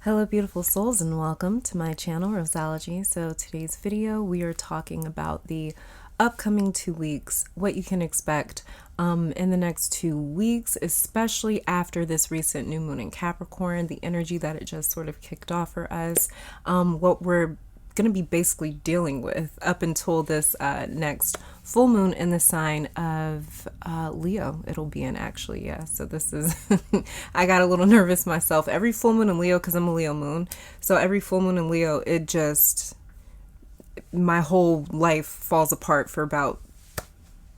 Hello beautiful souls and welcome to my channel Roseology. So today's video we are talking about the upcoming 2 weeks, what you can expect in the next 2 weeks, especially after this recent new moon in Capricorn, the energy that it just sort of kicked off for us, what we're going to be basically dealing with up until this next full moon in the sign of Leo. It'll be in actually, yeah. So this is, I got a little nervous myself. Every full moon in Leo, because I'm a Leo moon. So every full moon in Leo, it just, my whole life falls apart for about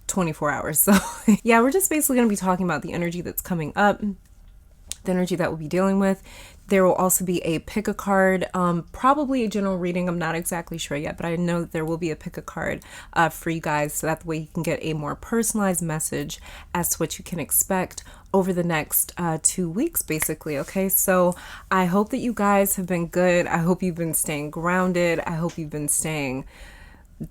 24 hours. So yeah, we're just basically going to be talking about the energy that's coming up, the energy that we'll be dealing with. There will also be a pick a card, probably a general reading. I'm not exactly sure yet, but I know that there will be a pick a card for you guys, so that way you can get a more personalized message as to what you can expect over the next 2 weeks, basically. Okay, so I hope that you guys have been good. I hope you've been staying grounded. I hope you've been staying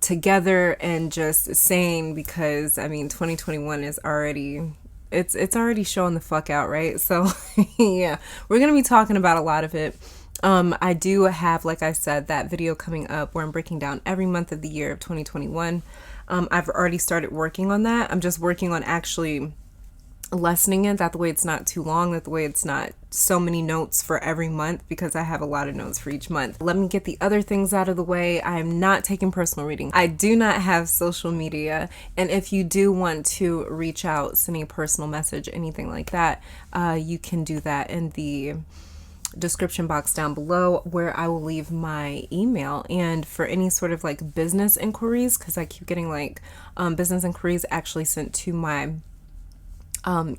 together and just sane, because I mean 2021 is already, it's already showing the fuck out, right? So yeah, we're gonna be talking about a lot of it. I do have, like I said, that video coming up where I'm breaking down every month of the year of 2021. I've already started working on that. I'm just working on actually lessening it, that the way it's not too long, that the way it's not so many notes for every month, because I have a lot of notes for each month. Let me get the other things out of the way. I am not taking personal reading. I do not have social media, and if you do want to reach out, send a personal message, anything like that, you can do that in the description box down below, where I will leave my email. And for any sort of like business inquiries, because I keep getting like business inquiries actually sent to my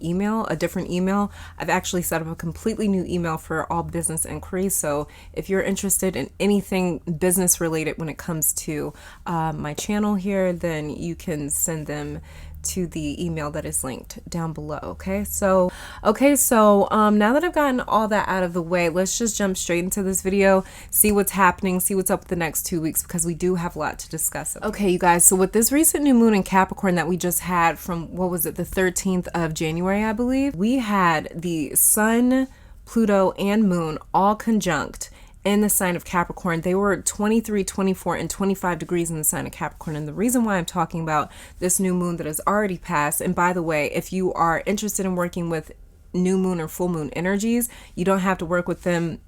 email, a different email. I've actually set up a completely new email for all business inquiries. So if you're interested in anything business related when it comes to my channel here, then you can send them to the email that is linked down below. Okay, so now that I've gotten all that out of the way, let's just jump straight into this video, see what's happening, see what's up the next 2 weeks, because we do have a lot to discuss. Okay, you guys, so with this recent new moon in Capricorn that we just had from, what was it, the 13th of January, I believe, we had the Sun, Pluto, and Moon all conjunct in the sign of Capricorn. They were 23, 24, and 25 degrees in the sign of Capricorn. And the reason why I'm talking about this new moon that has already passed, and by the way, if you are interested in working with new moon or full moon energies, you don't have to work with them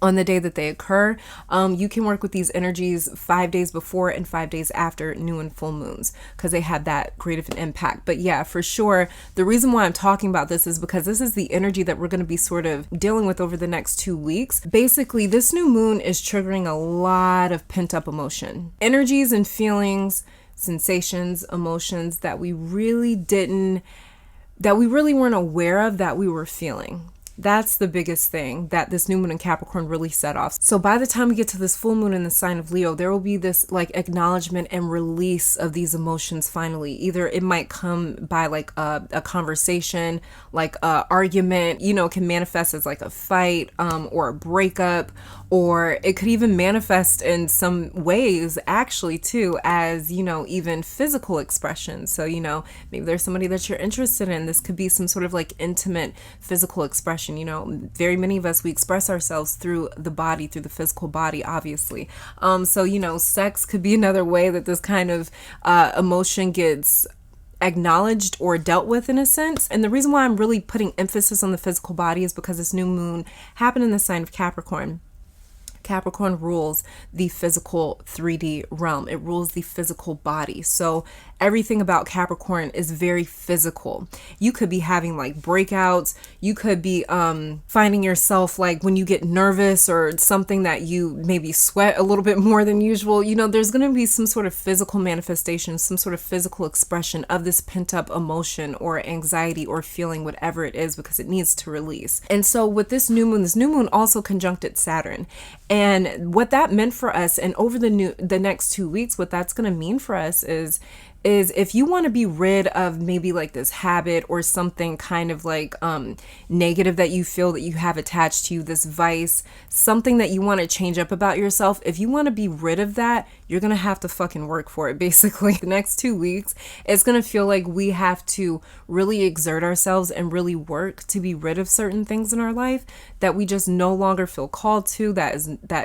on the day that they occur. You can work with these energies 5 days before and 5 days after new and full moons, because they have that great of an impact. But yeah, for sure, the reason why I'm talking about this is because this is the energy that we're going to be sort of dealing with over the next 2 weeks. Basically, this new moon is triggering a lot of pent-up emotion, energies and feelings, sensations, emotions that we really weren't aware of that we were feeling. That's the biggest thing that this new moon in Capricorn really set off. So by the time we get to this full moon in the sign of Leo, there will be this like acknowledgement and release of these emotions finally. Either it might come by like a conversation, like a argument, you know, it can manifest as like a fight or a breakup, or it could even manifest in some ways actually too as, you know, even physical expression. So, you know, maybe there's somebody that you're interested in. This could be some sort of like intimate physical expression. You know, very many of us, we express ourselves through the body, through the physical body, obviously. So, you know, sex could be another way that this kind of emotion gets acknowledged or dealt with in a sense. And the reason why I'm really putting emphasis on the physical body is because this new moon happened in the sign of Capricorn. Capricorn rules the physical 3D realm. It rules the physical body. So everything about Capricorn is very physical. You could be having like breakouts. You could be finding yourself like when you get nervous or something that you maybe sweat a little bit more than usual. You know, there's going to be some sort of physical manifestation, some sort of physical expression of this pent up emotion or anxiety or feeling, whatever it is, because it needs to release. And so with this new moon also conjuncted Saturn. And what that meant for us, and over the next 2 weeks, what that's going to mean for us is is if you want to be rid of maybe like this habit or something kind of like negative that you feel that you have attached to you, this vice, something that you want to change up about yourself, if you want to be rid of that, you're going to have to fucking work for it. Basically, the next 2 weeks, it's going to feel like we have to really exert ourselves and really work to be rid of certain things in our life that we just no longer feel called to, that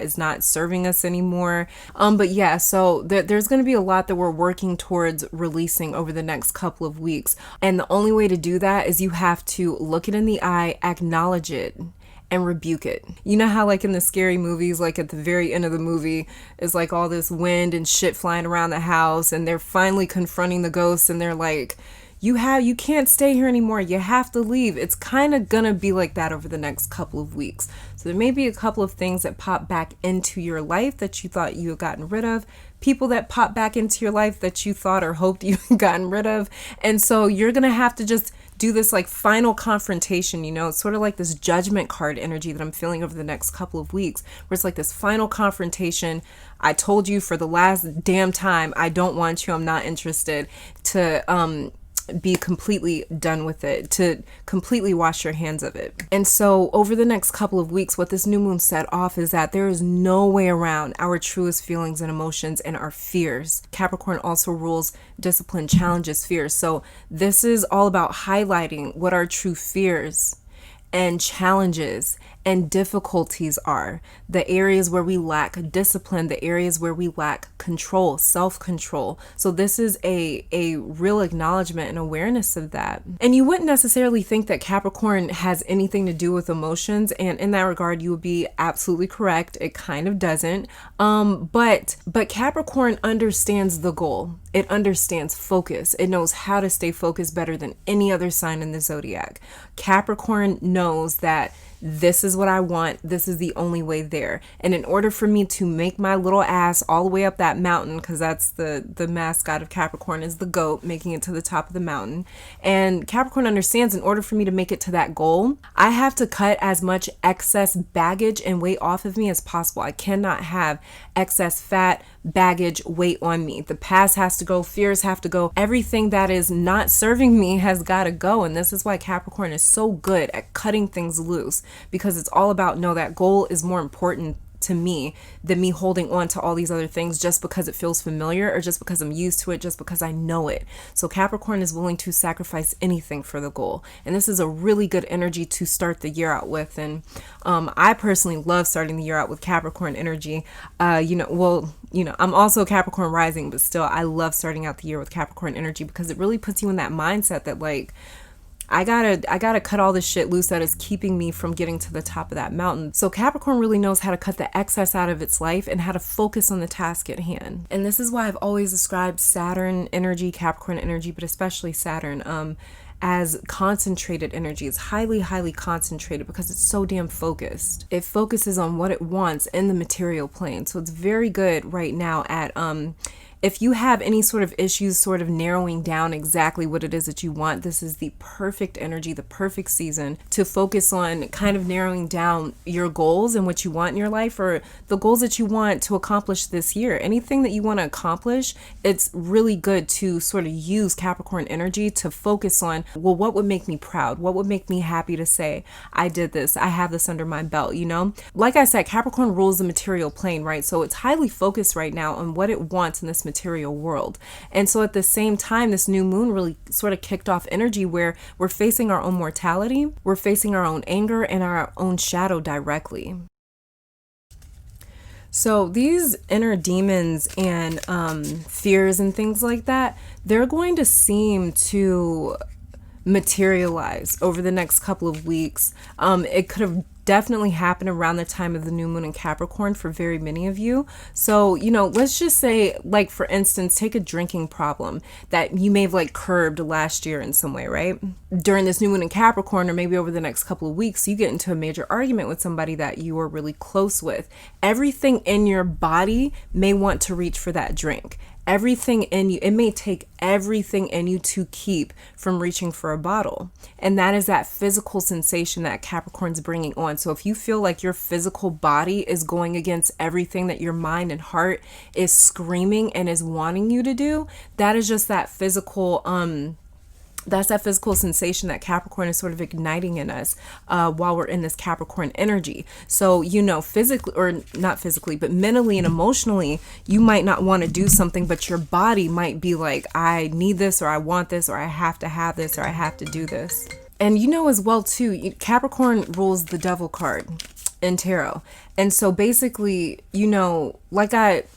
is not serving us anymore. But yeah, so there's going to be a lot that we're working towards releasing over the next couple of weeks. And the only way to do that is you have to look it in the eye, acknowledge it, and rebuke it. You know how like in the scary movies, like at the very end of the movie is like all this wind and shit flying around the house, and they're finally confronting the ghosts, and they're like, you can't stay here anymore, you have to leave. It's kind of gonna be like that over the next couple of weeks. So there may be a couple of things that pop back into your life that you thought you had gotten rid of, people that pop back into your life that you thought or hoped you had gotten rid of. And so you're gonna have to just do this like final confrontation, it's sort of like this judgment card energy that I'm feeling over the next couple of weeks, where it's like this final confrontation. I told you for the last damn time, I don't want you, I'm not interested, to be completely done with it, to completely wash your hands of it. And so over the next couple of weeks, what this new moon set off is that there is no way around our truest feelings and emotions and our fears. Capricorn also rules discipline, challenges, fears. So this is all about highlighting what our true fears and challenges and difficulties are, the areas where we lack discipline, the areas where we lack control, self-control. So this is a real acknowledgement and awareness of that. And you wouldn't necessarily think that Capricorn has anything to do with emotions, and in that regard you would be absolutely correct. It kind of doesn't. But Capricorn understands the goal. It understands focus. It knows how to stay focused better than any other sign in the zodiac. Capricorn knows that this is what I want. This is the only way there. And in order for me to make my little ass all the way up that mountain, because that's the mascot of Capricorn is the goat, making it to the top of the mountain. And Capricorn understands in order for me to make it to that goal, I have to cut as much excess baggage and weight off of me as possible. I cannot have excess fat, baggage, weight on me. The past has to go, fears have to go. Everything that is not serving me has got to go. And this is why Capricorn is so good at cutting things loose, because it's all about, no, that goal is more important to me than me holding on to all these other things just because it feels familiar or just because I'm used to it, just because I know it. So Capricorn is willing to sacrifice anything for the goal. And this is a really good energy to start the year out with. And I personally love starting the year out with Capricorn energy. I'm also Capricorn rising, but still I love starting out the year with Capricorn energy because it really puts you in that mindset that like, I gotta cut all this shit loose that is keeping me from getting to the top of that mountain. So Capricorn really knows how to cut the excess out of its life and how to focus on the task at hand. And this is why I've always described Saturn energy, Capricorn energy, but especially Saturn, as concentrated energy. It's highly, highly concentrated because it's so damn focused. It focuses on what it wants in the material plane. So it's very good right now at if you have any sort of issues sort of narrowing down exactly what it is that you want, this is the perfect energy, the perfect season to focus on kind of narrowing down your goals and what you want in your life, or the goals that you want to accomplish this year. Anything that you want to accomplish, it's really good to sort of use Capricorn energy to focus on, well, what would make me proud? What would make me happy to say, I did this, I have this under my belt, Like I said, Capricorn rules the material plane, right? So it's highly focused right now on what it wants in this material world. And so at the same time, this new moon really sort of kicked off energy where we're facing our own mortality, we're facing our own anger and our own shadow directly. So these inner demons and fears and things like that, they're going to seem to materialize over the next couple of weeks. It could have definitely happened around the time of the new moon in Capricorn for very many of you. So, let's just say, like, for instance, take a drinking problem that you may have like curbed last year in some way, right? During this new moon in Capricorn, or maybe over the next couple of weeks, you get into a major argument with somebody that you are really close with. Everything in your body may want to reach for that drink. everything in you, it may take everything in you to keep from reaching for a bottle. And that is that physical sensation that Capricorn's bringing on. So if you feel like your physical body is going against everything that your mind and heart is screaming and is wanting you to do, that is just that physical, that's that physical sensation that Capricorn is sort of igniting in us while we're in this Capricorn energy. So, you know, physically, or not physically, but mentally and emotionally, you might not want to do something, but your body might be like, I need this, or I want this, or I have to have this, or I have to do this. And you know as well too, Capricorn rules the Devil card in tarot. And so basically, you know,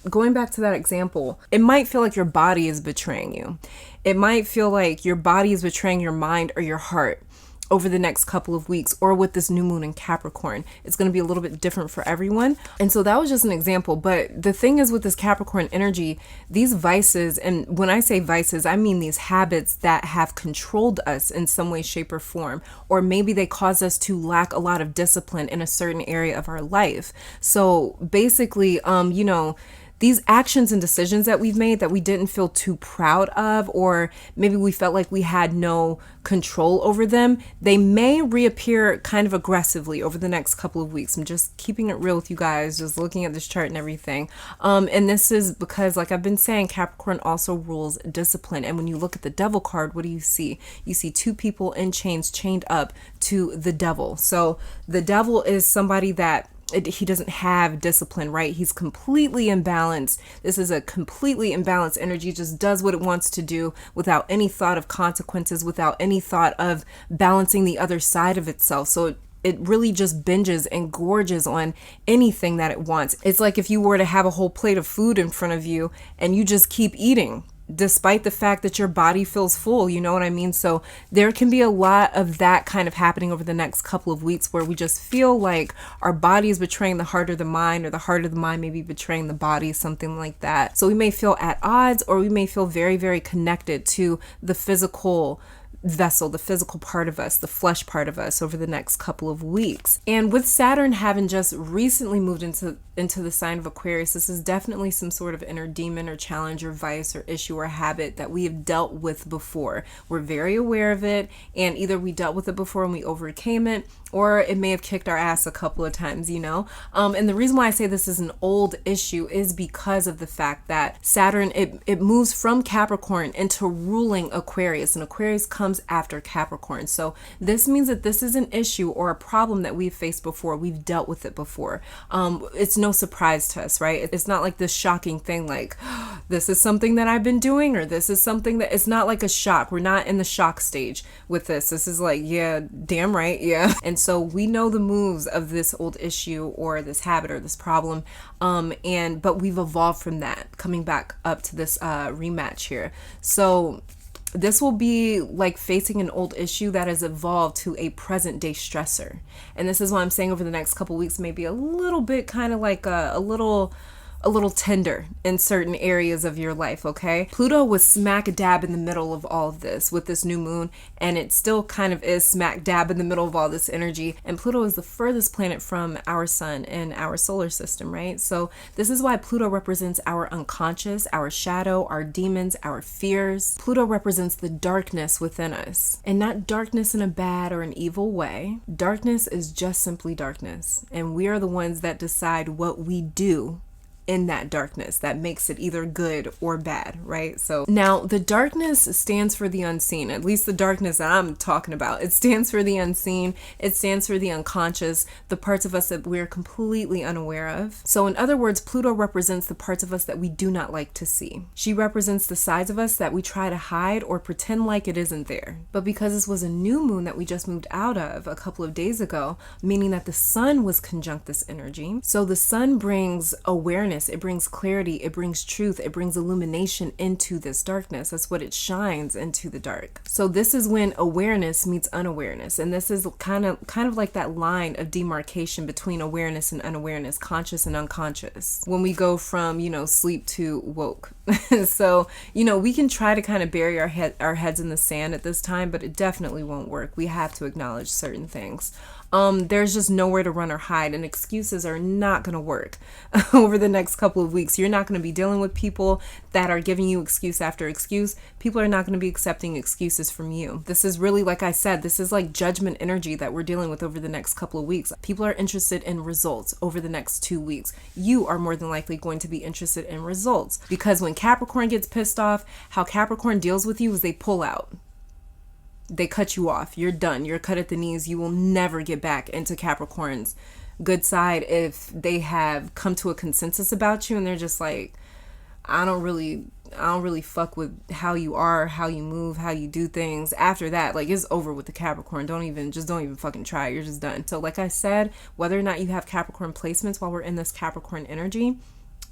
going back to that example, it might feel like your body is betraying you. It might feel like your body is betraying your mind or your heart over the next couple of weeks, or with this new moon in Capricorn. It's going to be a little bit different for everyone. And so that was just an example. But the thing is, with this Capricorn energy, these vices, and when I say vices, I mean these habits that have controlled us in some way, shape, or form, or maybe they cause us to lack a lot of discipline in a certain area of our life. So basically, you know, these actions and decisions that we've made that we didn't feel too proud of, or maybe we felt like we had no control over them, they may reappear kind of aggressively over the next couple of weeks. I'm just keeping it real with you guys, just looking at this chart and everything. And this is because, like I've been saying, Capricorn also rules discipline. And when you look at the Devil card, what do you see? You see two people in chains, chained up to the Devil. So the Devil is somebody that he doesn't have discipline, right? He's completely imbalanced. This is a completely imbalanced energy, just does what it wants to do without any thought of consequences, without any thought of balancing the other side of itself. So it really just binges and gorges on anything that it wants. It's like if you were to have a whole plate of food in front of you and you just keep eating, despite the fact that your body feels full, you know what I mean? So there can be a lot of that kind of happening over the next couple of weeks, where we just feel like our body is betraying the heart or the mind, or the heart or the mind may be betraying the body, something like that. So we may feel at odds, or we may feel very, very connected to the physical vessel, the physical part of us, the flesh part of us over the next couple of weeks. And with Saturn having just recently moved into the sign of Aquarius, this is definitely some sort of inner demon or challenge or vice or issue or habit that we have dealt with before. We're very aware of it, and either we dealt with it before and we overcame it, or it may have kicked our ass a couple of times, you know? And the reason why I say this is an old issue is because of the fact that Saturn, it moves from Capricorn into ruling Aquarius, and Aquarius comes after Capricorn. So this means that this is an issue or a problem that we've faced before. We've dealt with it before. It's no surprise to us, right? It's not like this shocking thing like, oh, this is something that I've been doing, or this is something that, it's not like a shock. We're not in the shock stage with this. This is like, yeah, damn right, yeah. And so we know the moves of this old issue or this habit or this problem, but we've evolved from that, coming back up to this rematch here. So this will be like facing an old issue that has evolved to a present day stressor. And this is why I'm saying over the next couple of weeks, maybe a little bit kind of like a little tender in certain areas of your life, okay? Pluto was smack dab in the middle of all of this with this new moon, and it still kind of is smack dab in the middle of all this energy. And Pluto is the furthest planet from our sun in our solar system, right? So this is why Pluto represents our unconscious, our shadow, our demons, our fears. Pluto represents the darkness within us, and not darkness in a bad or an evil way. Darkness is just simply darkness, and we are the ones that decide what we do in that darkness that makes it either good or bad, right? So now the darkness stands for the unseen, at least the darkness that I'm talking about. It stands for the unseen. It stands for the unconscious, the parts of us that we're completely unaware of. So in other words, Pluto represents the parts of us that we do not like to see. She represents the sides of us that we try to hide or pretend like it isn't there. But because this was a new moon that we just moved out of a couple of days ago, meaning that the sun was conjunct this energy. So the sun brings awareness, it brings clarity, it brings truth, it brings illumination into this darkness. That's what it shines into the dark. So this is when awareness meets unawareness, and this is kind of like that line of demarcation between awareness and unawareness, conscious and unconscious, when we go from, you know, sleep to woke. So, you know, we can try to kind of bury our heads in the sand at this time, but it definitely won't work. We have to acknowledge certain things. there's just nowhere to run or hide, and excuses are not going to work over the next couple of weeks. You're not going to be dealing with people that are giving you excuse after excuse. People are not going to be accepting excuses from you. This is really, like I said, this is like judgment energy that we're dealing with over the next couple of weeks. People are interested in results over the next 2 weeks. You are more than likely going to be interested in results, because when Capricorn gets pissed off, how Capricorn deals with you is they pull out. They cut you off. You're done. You're cut at the knees. You will never get back into Capricorn's good side if they have come to a consensus about you and they're just like, I don't really fuck with how you are, how you move, how you do things. After that, like, it's over with the Capricorn. Don't even fucking try. You're just done. So like I said, whether or not you have Capricorn placements while we're in this Capricorn energy,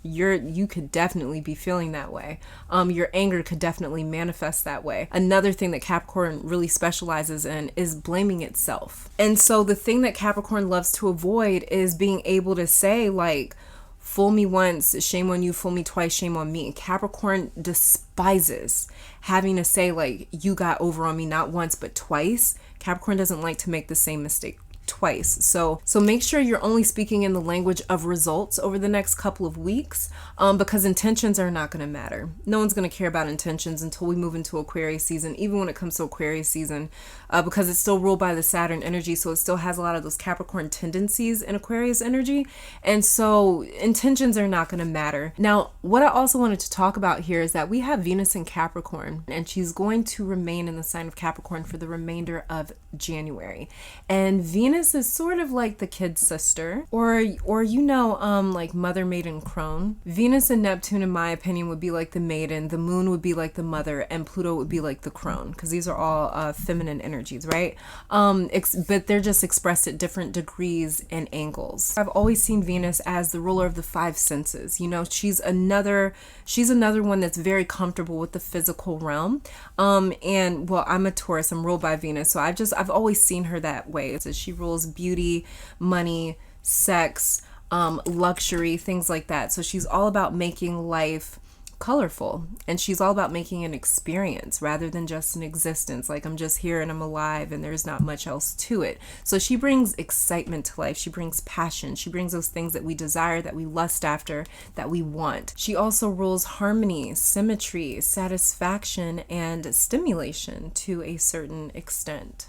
you could definitely be feeling that way. Your anger could definitely manifest that way. Another thing that Capricorn really specializes in is blaming itself. And so the thing that Capricorn loves to avoid is being able to say, like, fool me once, shame on you, fool me twice, shame on me. Capricorn despises having to say, like, you got over on me not once but twice. Capricorn doesn't like to make the same mistake twice. So make sure you're only speaking in the language of results over the next couple of weeks, because intentions are not going to matter. No one's going to care about intentions until we move into Aquarius season, even when it comes to Aquarius season, because it's still ruled by the Saturn energy. So it still has a lot of those Capricorn tendencies in Aquarius energy. And so intentions are not going to matter. Now, what I also wanted to talk about here is that we have Venus in Capricorn, and she's going to remain in the sign of Capricorn for the remainder of January. And Venus is sort of like the kid sister, or like mother, maiden, crone. Venus and Neptune, in my opinion, would be like the maiden, the moon would be like the mother, and Pluto would be like the crone, because these are all feminine energies, right? But they're just expressed at different degrees and angles. I've always seen Venus as the ruler of the five senses. You know, she's another one that's very comfortable with the physical realm. And well, I'm a Taurus, I'm ruled by Venus, so I've always seen her that way. So she rules beauty, money, sex, luxury, things like that. So she's all about making life colorful, and she's all about making an experience rather than just an existence, like I'm just here and I'm alive and there's not much else to it. So she brings excitement to life, she brings passion, she brings those things that we desire, that we lust after, that we want. She also rules harmony, symmetry, satisfaction, and stimulation to a certain extent.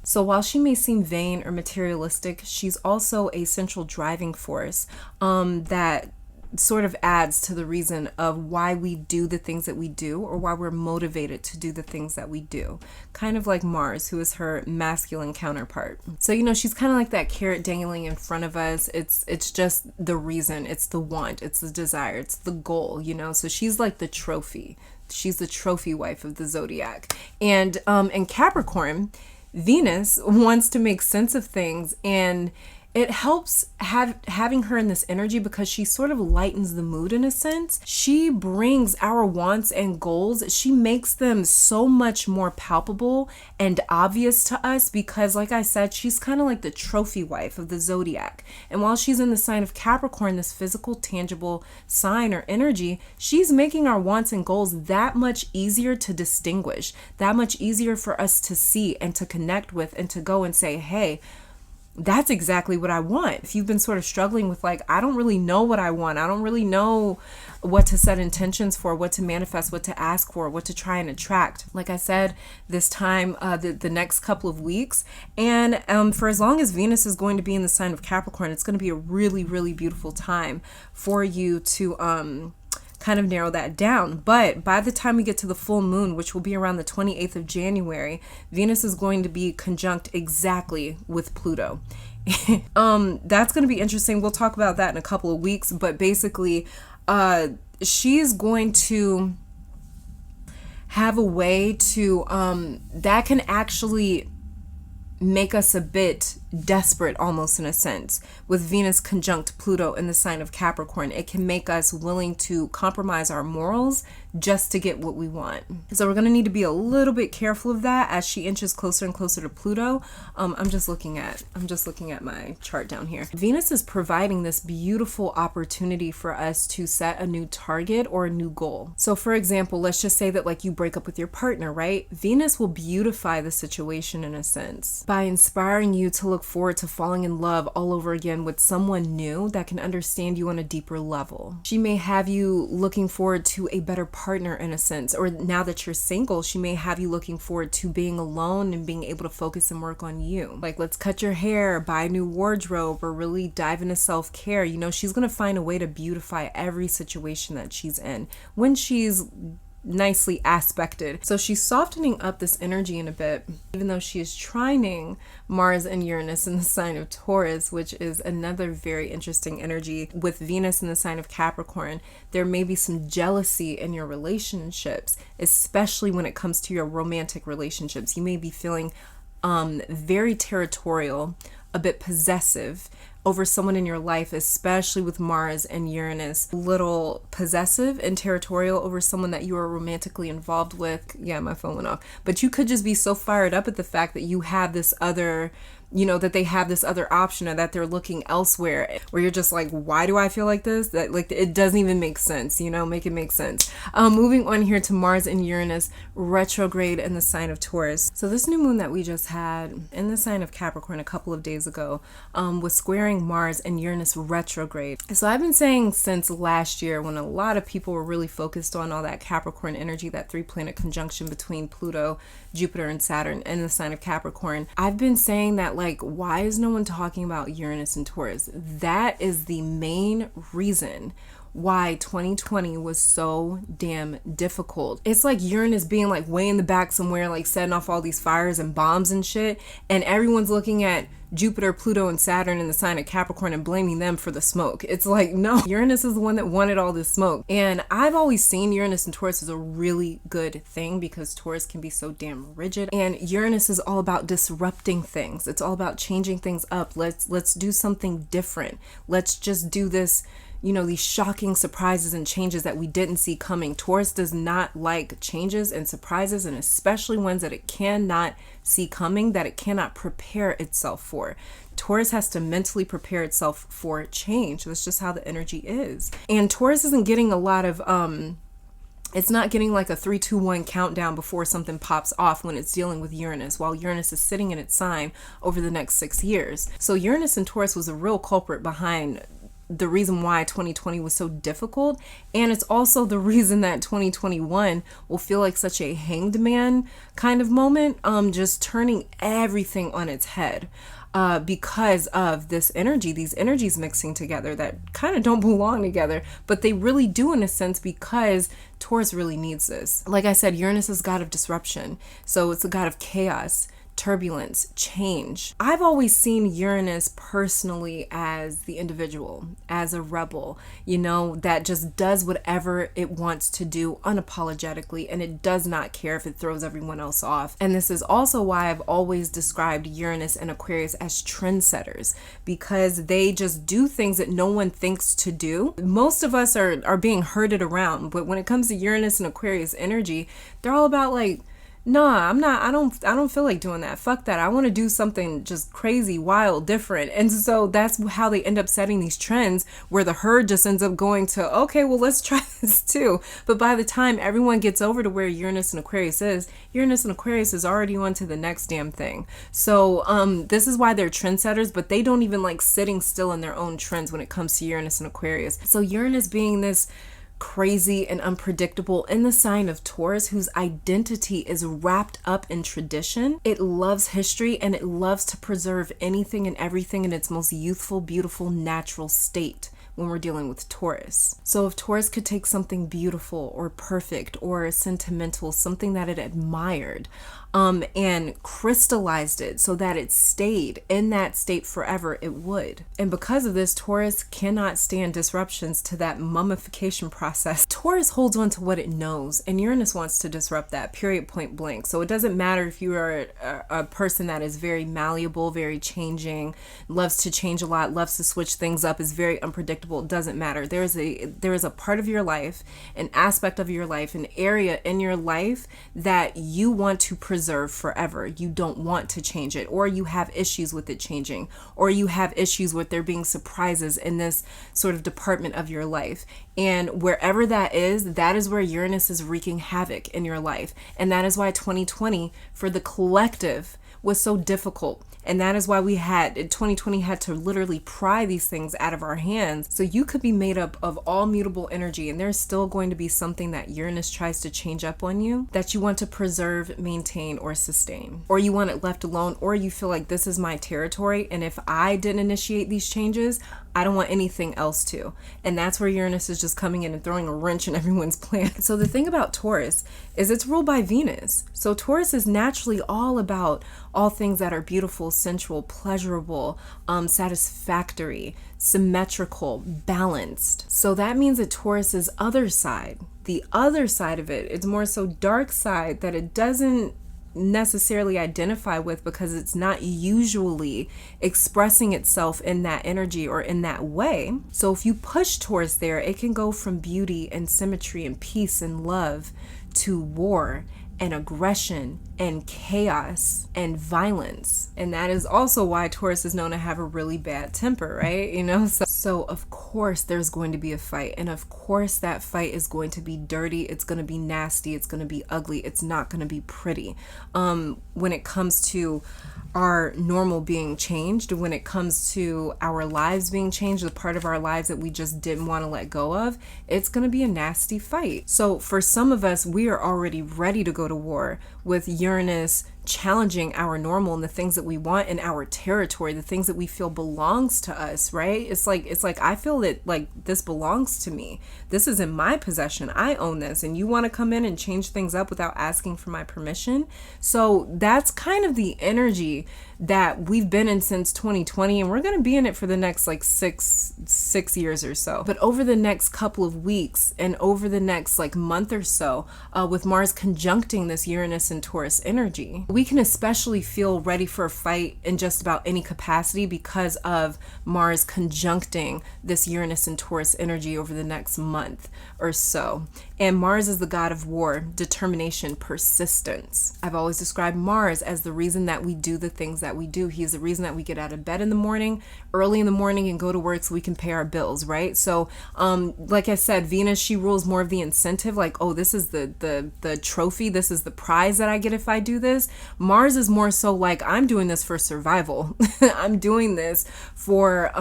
So while she may seem vain or materialistic, she's also a central driving force that sort of adds to the reason of why we do the things that we do, or why we're motivated to do the things that we do. Kind of like Mars, who is her masculine counterpart. So, you know, she's kind of like that carrot dangling in front of us. It's just the reason, it's the want, it's the desire, it's the goal, you know. So she's like the trophy. She's the trophy wife of the zodiac. And in Capricorn, Venus wants to make sense of things, and it helps having her in this energy because she sort of lightens the mood in a sense. She brings our wants and goals, she makes them so much more palpable and obvious to us because, like I said, she's kind of like the trophy wife of the zodiac. And while she's in the sign of Capricorn, this physical, tangible sign or energy, she's making our wants and goals that much easier to distinguish, that much easier for us to see and to connect with, and to go and say, hey, that's exactly what I want. If you've been sort of struggling with, like, I don't really know what I want, I don't really know what to set intentions for, what to manifest, what to ask for, what to try and attract, like I said, this time, the next couple of weeks, and for as long as Venus is going to be in the sign of Capricorn, it's going to be a really, really beautiful time for you to kind of narrow that down. But by the time we get to the full moon, which will be around the 28th of January, Venus is going to be conjunct exactly with Pluto. That's going to be interesting. We'll talk about that in a couple of weeks, but basically she's going to have a way to that can actually make us a bit desperate, almost, in a sense. With Venus conjunct Pluto in the sign of Capricorn, it can make us willing to compromise our morals just to get what we want. So we're going to need to be a little bit careful of that as she inches closer and closer to Pluto. I'm just looking at my chart down here. Venus is providing this beautiful opportunity for us to set a new target or a new goal. So for example, let's just say that, like, you break up with your partner, right? Venus will beautify the situation in a sense by inspiring you to look forward to falling in love all over again with someone new that can understand you on a deeper level. She may have you looking forward to a better partner in a sense, or now that you're single, she may have you looking forward to being alone and being able to focus and work on you. Like, let's cut your hair, buy a new wardrobe, or really dive into self-care. You know, she's going to find a way to beautify every situation that she's in when she's nicely aspected. So she's softening up this energy in a bit, even though she is trining Mars and Uranus in the sign of Taurus, which is another very interesting energy. With Venus in the sign of Capricorn, there may be some jealousy in your relationships, especially when it comes to your romantic relationships. You may be feeling very territorial, a bit possessive over someone in your life, especially with Mars and Uranus. A little possessive and territorial over someone that you are romantically involved with. Yeah, my phone went off. But you could just be so fired up at the fact that you have this other, you know, that they have this other option, or that they're looking elsewhere, where you're just like, why do I feel like this? That, like, it doesn't even make sense, you know, make it make sense. Moving on here to Mars and Uranus retrograde in the sign of Taurus. So this new moon that we just had in the sign of Capricorn a couple of days ago was squaring Mars and Uranus retrograde. So I've been saying since last year, when a lot of people were really focused on all that Capricorn energy, that 3-planet conjunction between Pluto, Jupiter, and Saturn in the sign of Capricorn, I've been saying that, like, why is no one talking about Uranus and Taurus? That is the main reason why 2020 was so damn difficult. It's like Uranus being like way in the back somewhere, like setting off all these fires and bombs and shit, and everyone's looking at Jupiter, Pluto, and Saturn in the sign of Capricorn and blaming them for the smoke. It's like, no, Uranus is the one that wanted all this smoke. And I've always seen Uranus and Taurus as a really good thing, because Taurus can be so damn rigid, and Uranus is all about disrupting things. It's all about changing things up. Let's do something different. Let's just do this, you know, these shocking surprises and changes that we didn't see coming. Taurus does not like changes and surprises, and especially ones that it cannot see coming, that it cannot prepare itself for. Taurus has to mentally prepare itself for change. That's just how the energy is. And Taurus isn't getting a lot of, it's not getting like a 3, 2, 1 countdown before something pops off when it's dealing with Uranus, while Uranus is sitting in its sign over the next 6 years. So Uranus and Taurus was a real culprit behind the reason why 2020 was so difficult, and it's also the reason that 2021 will feel like such a hanged man kind of moment, just turning everything on its head, because of this energy, these energies mixing together that kind of don't belong together, but they really do in a sense, because Taurus really needs this. Like I said, Uranus is god of disruption, so it's a god of chaos, turbulence, change. I've always seen Uranus personally as the individual, as a rebel, you know, that just does whatever it wants to do unapologetically, and it does not care if it throws everyone else off. And this is also why I've always described Uranus and Aquarius as trendsetters, because they just do things that no one thinks to do. Most of us are being herded around, but when it comes to Uranus and Aquarius energy, they're all about like, nah, I don't feel like doing that. Fuck that. I want to do something just crazy, wild, different. And so that's how they end up setting these trends, where the herd just ends up going to, okay, well, let's try this too. But by the time everyone gets over to where Uranus and Aquarius is already on to the next damn thing. So this is why they're trendsetters, but they don't even like sitting still in their own trends when it comes to Uranus and Aquarius. So Uranus being this crazy and unpredictable in the sign of Taurus, whose identity is wrapped up in tradition. It loves history, and it loves to preserve anything and everything in its most youthful, beautiful, natural state when we're dealing with Taurus. So if Taurus could take something beautiful or perfect or sentimental, something that it admired, and crystallized it so that it stayed in that state forever, it would. And because of this, Taurus cannot stand disruptions to that mummification process. Taurus holds on to what it knows, and Uranus wants to disrupt that, period, point blank. So it doesn't matter if you are a person that is very malleable, very changing, loves to change a lot, loves to switch things up, is very unpredictable. It doesn't matter. There is a part of your life, an aspect of your life, an area in your life that you want to preserve forever. You don't want to change it, or you have issues with it changing, or you have issues with there being surprises in this sort of department of your life. And wherever that is where Uranus is wreaking havoc in your life. And that is why 2020 for the collective was so difficult. And that is why 2020 had to literally pry these things out of our hands. So you could be made up of all mutable energy, and there's still going to be something that Uranus tries to change up on you that you want to preserve, maintain, or sustain. Or you want it left alone, or you feel like this is my territory, and if I didn't initiate these changes, I don't want anything else to. And that's where Uranus is just coming in and throwing a wrench in everyone's plan. So the thing about Taurus is it's ruled by Venus. So Taurus is naturally all about all things that are beautiful, sensual, pleasurable, satisfactory, symmetrical, balanced. So that means that Taurus's other side, the other side of it, it's more so dark side that it doesn't necessarily identify with because it's not usually expressing itself in that energy or in that way. So if you push Taurus there, it can go from beauty and symmetry and peace and love to war and aggression and chaos and violence. And that is also why Taurus is known to have a really bad temper, right? So of course there's going to be a fight, and of course that fight is going to be dirty, it's going to be nasty, it's going to be ugly, it's not going to be pretty. When it comes to our normal being changed, when it comes to our lives being changed, the part of our lives that we just didn't want to let go of, it's going to be a nasty fight. So for some of us, we are already ready to go to war with Uranus challenging our normal and the things that we want in our territory, the things that we feel belongs to us, right? It's like I feel that like this belongs to me. This is in my possession. I own this, and you want to come in and change things up without asking for my permission. So that's kind of the energy that we've been in since 2020, and we're going to be in it for the next like six years or so. But over the next couple of weeks and over the next like month or so, with Mars conjuncting this Uranus and Taurus energy, we can especially feel ready for a fight in just about any capacity because of Mars conjuncting this Uranus and Taurus energy over the next month or so. And Mars is the god of war, determination, persistence. I've always described Mars as the reason that we do the things that we do. He's the reason that we get out of bed in the morning, early in the morning, and go to work so we can pay our bills, right? So, like I said, Venus, she rules more of the incentive, like, oh, this is the trophy, this is the prize that I get if I do this. Mars is more so like, I'm doing this for survival. I'm doing this for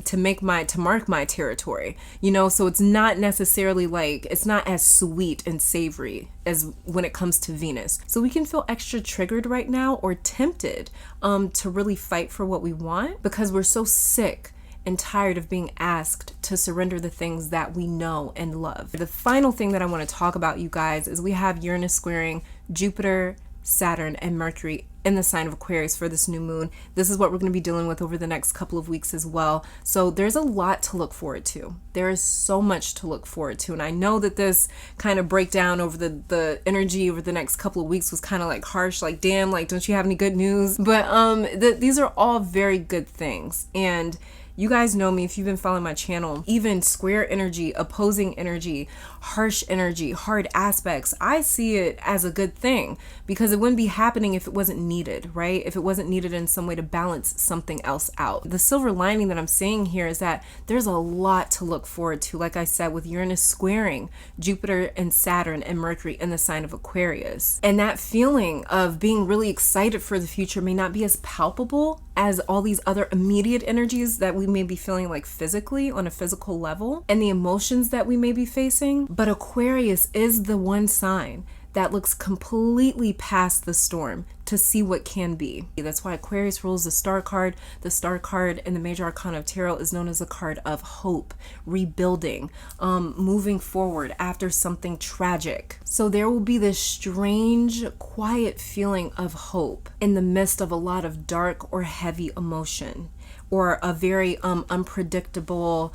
to mark my territory, so it's not necessarily like, it's not as sweet and savory as when it comes to Venus. So we can feel extra triggered right now or tempted to really fight for what we want because we're so sick and tired of being asked to surrender the things that we know and love. The final thing that I want to talk about, you guys, is we have Uranus squaring Jupiter, Saturn, and Mercury in the sign of Aquarius for this new moon. This is what we're going to be dealing with over the next couple of weeks as well. So there's a lot to look forward to. There is so much to look forward to. And I know that this kind of breakdown over the energy over the next couple of weeks was kind of like harsh, like, damn, like, don't you have any good news? But these are all very good things. And you guys know me if you've been following my channel. Even square energy, opposing energy, harsh energy, hard aspects, I see it as a good thing because it wouldn't be happening if it wasn't needed, right? If it wasn't needed in some way to balance something else out. The silver lining that I'm saying here is that there's a lot to look forward to. Like I said, with Uranus squaring Jupiter and Saturn and Mercury in the sign of Aquarius. And that feeling of being really excited for the future may not be as palpable as all these other immediate energies that we may be feeling like physically on a physical level and the emotions that we may be facing. But Aquarius is the one sign that looks completely past the storm to see what can be. That's why Aquarius rules the star card. The star card in the major arcana of tarot is known as a card of hope, rebuilding, moving forward after something tragic. So there will be this strange, quiet feeling of hope in the midst of a lot of dark or heavy emotion, or a very unpredictable,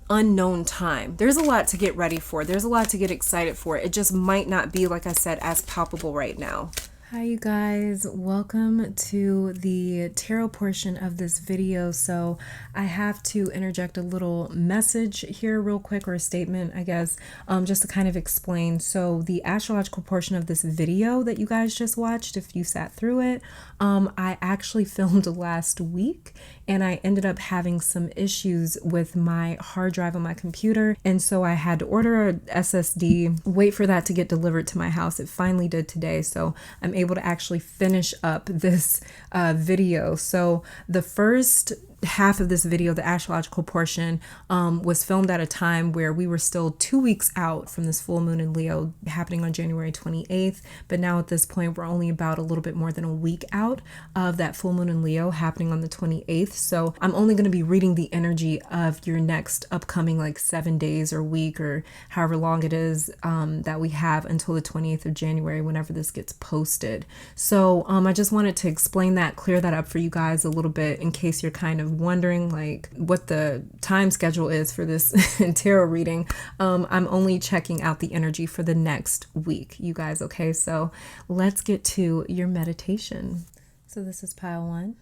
unknown time. There's a lot to get ready for. There's a lot to get excited for. It just might not be, like I said, as palpable right now. Hi you guys, welcome to the tarot portion of this video. So I have to interject a little message here real quick, or a statement, I guess, just to kind of explain. So the astrological portion of this video that you guys just watched, if you sat through it, I actually filmed last week, and I ended up having some issues with my hard drive on my computer, and so I had to order a SSD, wait for that to get delivered to my house. It finally did today, so I'm able to actually finish up this video. So the first half of this video, the astrological portion, was filmed at a time where we were still 2 weeks out from this full moon in Leo happening on January 28th. But now at this point, we're only about a little bit more than a week out of that full moon in Leo happening on the 28th. So I'm only going to be reading the energy of your next upcoming like 7 days or week or however long it is that we have until the 28th of January, whenever this gets posted. So I just wanted to explain that, clear that up for you guys a little bit in case you're kind of wondering like what the time schedule is for this tarot reading. I'm only checking out the energy for the next week, you guys. Okay, so let's get to your meditation. So this is pile 1,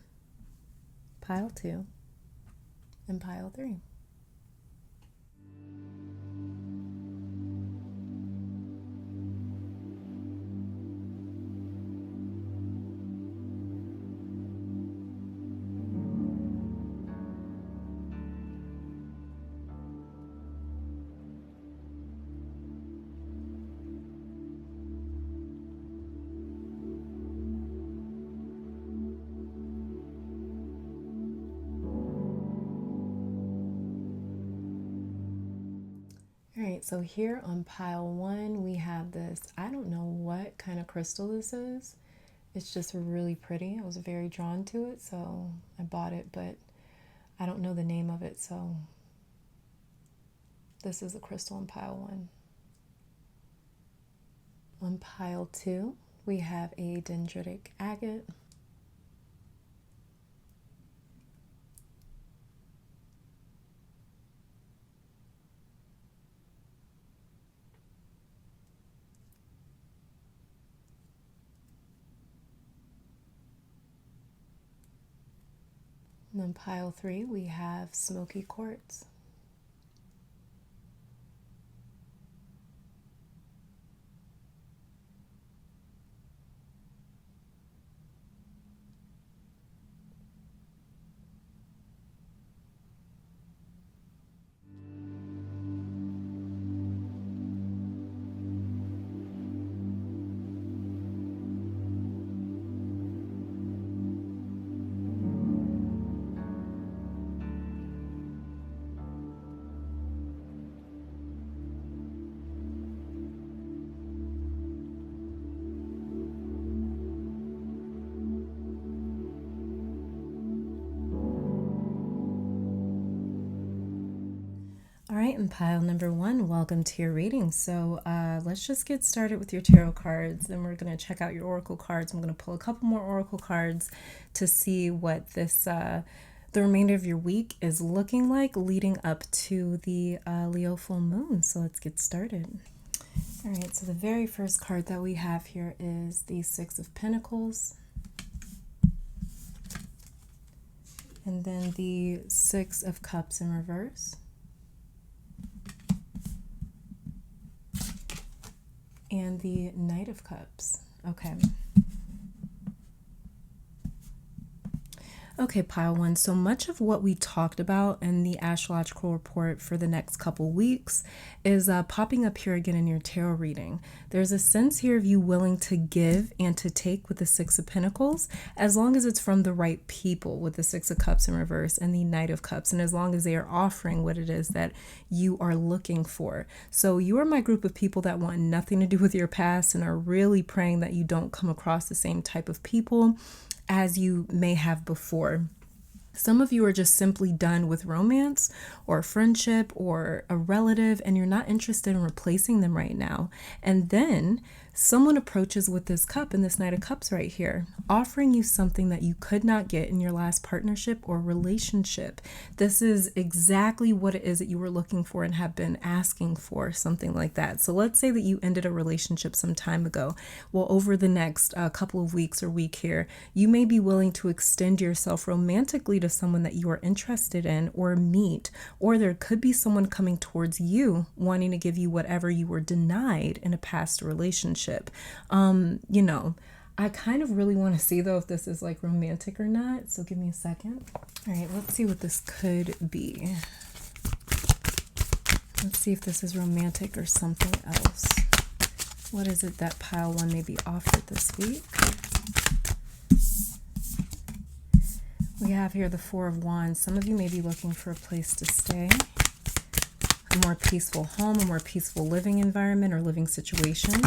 pile 2, and pile 3. All right, so here on pile 1, we have this, I don't know what kind of crystal this is. It's just really pretty. I was very drawn to it, so I bought it, but I don't know the name of it, so this is the crystal on pile 1. On pile 2, we have a dendritic agate. And on pile 3, we have smoky quartz. All right, and pile number 1, welcome to your reading. So let's just get started with your tarot cards. Then we're going to check out your oracle cards. I'm going to pull a couple more oracle cards to see what this the remainder of your week is looking like leading up to the Leo full moon. So let's get started. All right, so the very first card that we have here is the 6 of Pentacles. And then the 6 of Cups in reverse. And the Knight of Cups. Okay. Okay, pile 1. So much of what we talked about in the astrological report for the next couple weeks is popping up here again in your tarot reading. There's a sense here of you willing to give and to take with the 6 of Pentacles, as long as it's from the right people with the 6 of Cups in reverse and the Knight of Cups, and as long as they are offering what it is that you are looking for. So you are my group of people that want nothing to do with your past and are really praying that you don't come across the same type of people as you may have before. Some of you are just simply done with romance or friendship or a relative, and you're not interested in replacing them right now. And then someone approaches with this cup and this Knight of Cups right here, offering you something that you could not get in your last partnership or relationship. This is exactly what it is that you were looking for and have been asking for, something like that. So let's say that you ended a relationship some time ago. Well, over the next couple of weeks or week here, you may be willing to extend yourself romantically to someone that you are interested in or meet, or there could be someone coming towards you wanting to give you whatever you were denied in a past relationship. You know, I kind of really want to see though if this is like romantic or not. So give me a second. All right, let's see what this could be. Let's see if this is romantic or something else. What is it that pile 1 may be offered this week? We have here the 4 of Wands. Some of you may be looking for a place to stay, a more peaceful home, a more peaceful living environment or living situation.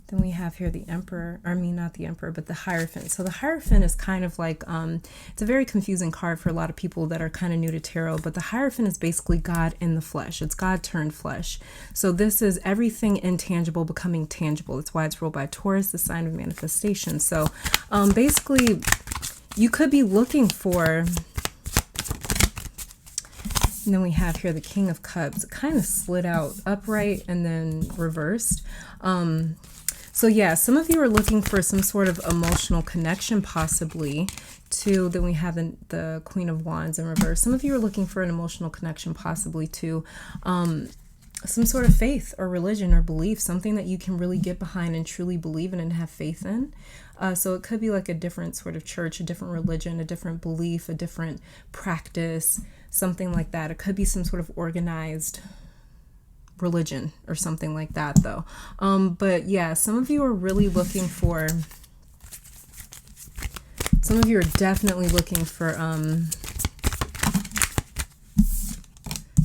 Then we have here the Emperor, not the Emperor, but the Hierophant. So the Hierophant is kind of like, it's a very confusing card for a lot of people that are kind of new to tarot, but the Hierophant is basically God in the flesh. It's God turned flesh. So this is everything intangible becoming tangible. That's why it's ruled by Taurus, the sign of manifestation. So basically, you could be looking for... And then we have here the King of Cups. It kind of slid out upright and then reversed. So yeah, some of you are looking for some sort of emotional connection possibly to, then we have the Queen of Wands in reverse. Some of you are looking for an emotional connection possibly to some sort of faith or religion or belief, something that you can really get behind and truly believe in and have faith in. So it could be like a different sort of church, a different religion, a different belief, a different practice, something like that. It could be some sort of organized religion or something like that though. But yeah, some of you are really looking for, some of you are definitely looking for